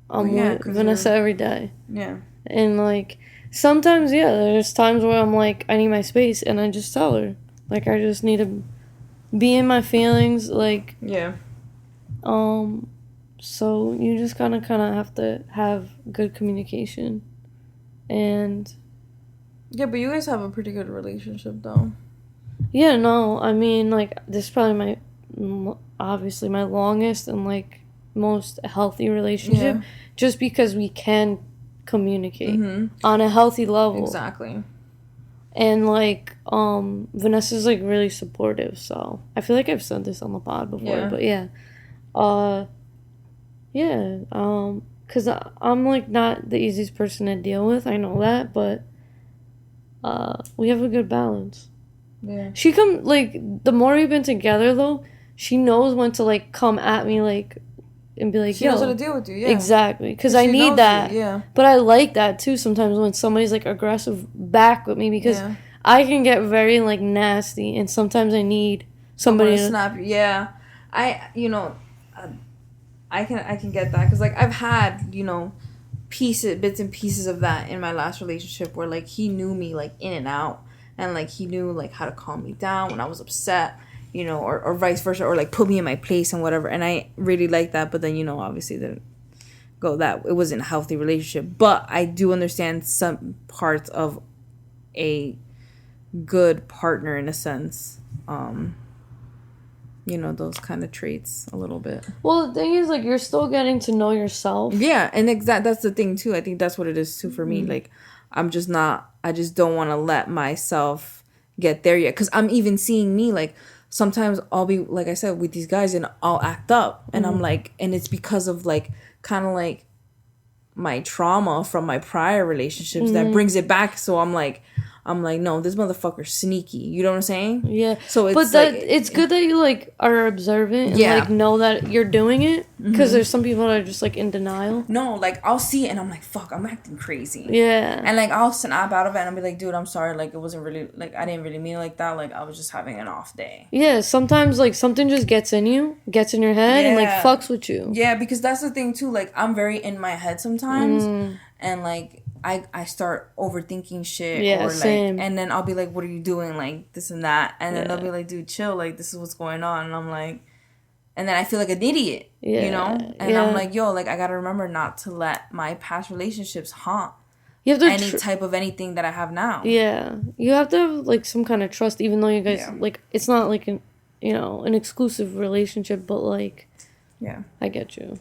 I'm with Vanessa every day. Yeah. And, like, sometimes, there's times where I'm like, I need my space, and I just tell her. Like, I just need to be in my feelings, like... Yeah. So you just kind of have to have good communication. And... yeah, but you guys have a pretty good relationship, though. Yeah, no, I mean, like, this is probably obviously my longest and, like, most healthy relationship, just because we can communicate on a healthy level. Exactly. And, like, Vanessa's, like, really supportive, so I feel like I've said this on the pod before, but because I'm, like, not the easiest person to deal with, I know that, but we have a good balance. Yeah. She like, the more we've been together, though, she knows when to, like, come at me, like, and be like, she knows how to deal with you, Exactly, because I need that. But I like that, too, sometimes when somebody's, like, aggressive back with me, because I can get very, like, nasty, and sometimes I need somebody to snap you. Yeah. I can get that, because, like, I've had, you know, bits and pieces of that in my last relationship where, like, he knew me, like, in and out, and, like, he knew, like, how to calm me down when I was upset. You know, or vice versa, or, like, put me in my place and whatever. And I really like that, but then, you know, obviously didn't go that. It wasn't a healthy relationship. But I do understand some parts of a good partner, in a sense. You know, those kind of traits a little bit. Well, the thing is, like, you're still getting to know yourself. Yeah, and that's the thing, too. I think that's what it is, too, for me. Like, I just don't want to let myself get there yet. Because I'm even seeing me, like... sometimes I'll be, like I said, with these guys, and I'll act up. And I'm like, and it's because of, like, kind of like my trauma from my prior relationships that brings it back. So I'm like, no, this motherfucker's sneaky. You know what I'm saying? Yeah. So it's but it's good that you, like, are observant and like know that you're doing it, because there's some people that are just, like, in denial. No, like, I'll see it and I'm like, fuck, I'm acting crazy. Yeah. And, like, I'll snap out of it and I'll be like, dude, I'm sorry. Like, it wasn't really, like, I didn't really mean it like that. Like, I was just having an off day. Yeah. Sometimes, like, something just gets in your head and, like, fucks with you. Yeah, because that's the thing too. Like, I'm very in my head sometimes, and, like, I start overthinking shit, or, like, same. And then I'll be like, what are you doing? Like, this and that. And then they'll be like, dude, chill. Like, this is what's going on. And I'm like, and then I feel like an idiot, you know? And I'm like, yo, like, I gotta remember not to let my past relationships haunt any type of anything that I have now. Yeah. You have to have, like, some kind of trust, even though you guys, like, it's not, like, an, you know, an exclusive relationship, but, like, I get you.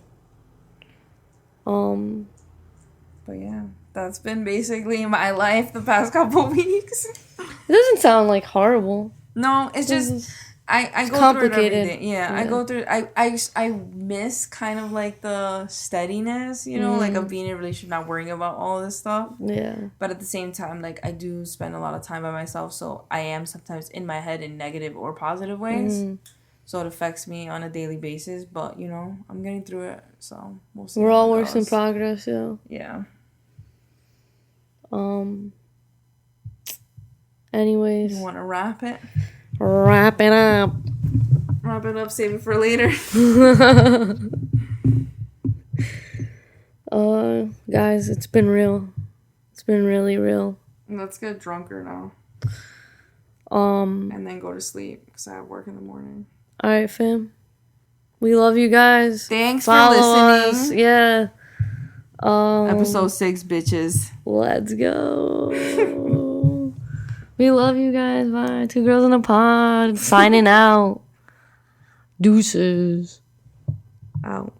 But yeah, that's been basically my life the past couple weeks. It doesn't sound, like, horrible. No, it's just, I go through it every day. Yeah, I go through. I miss kind of like the steadiness, you know, like of being in a relationship, not worrying about all this stuff. Yeah. But at the same time, like I do spend a lot of time by myself, so I am sometimes in my head in negative or positive ways. So it affects me on a daily basis. But you know, I'm getting through it. So we'll see. We're all works in progress. Yeah. Yeah. Anyways. You want to wrap it? Wrap it up. Wrap it up. Save it for later. Guys, it's been real. It's been really real. Let's get drunker now. And then go to sleep because I have work in the morning. All right, fam. We love you guys. Thanks for listening. Us. Yeah. Episode 6, bitches. Let's go. We love you guys. Bye. 2 girls in a pod. Signing out. Deuces. Out.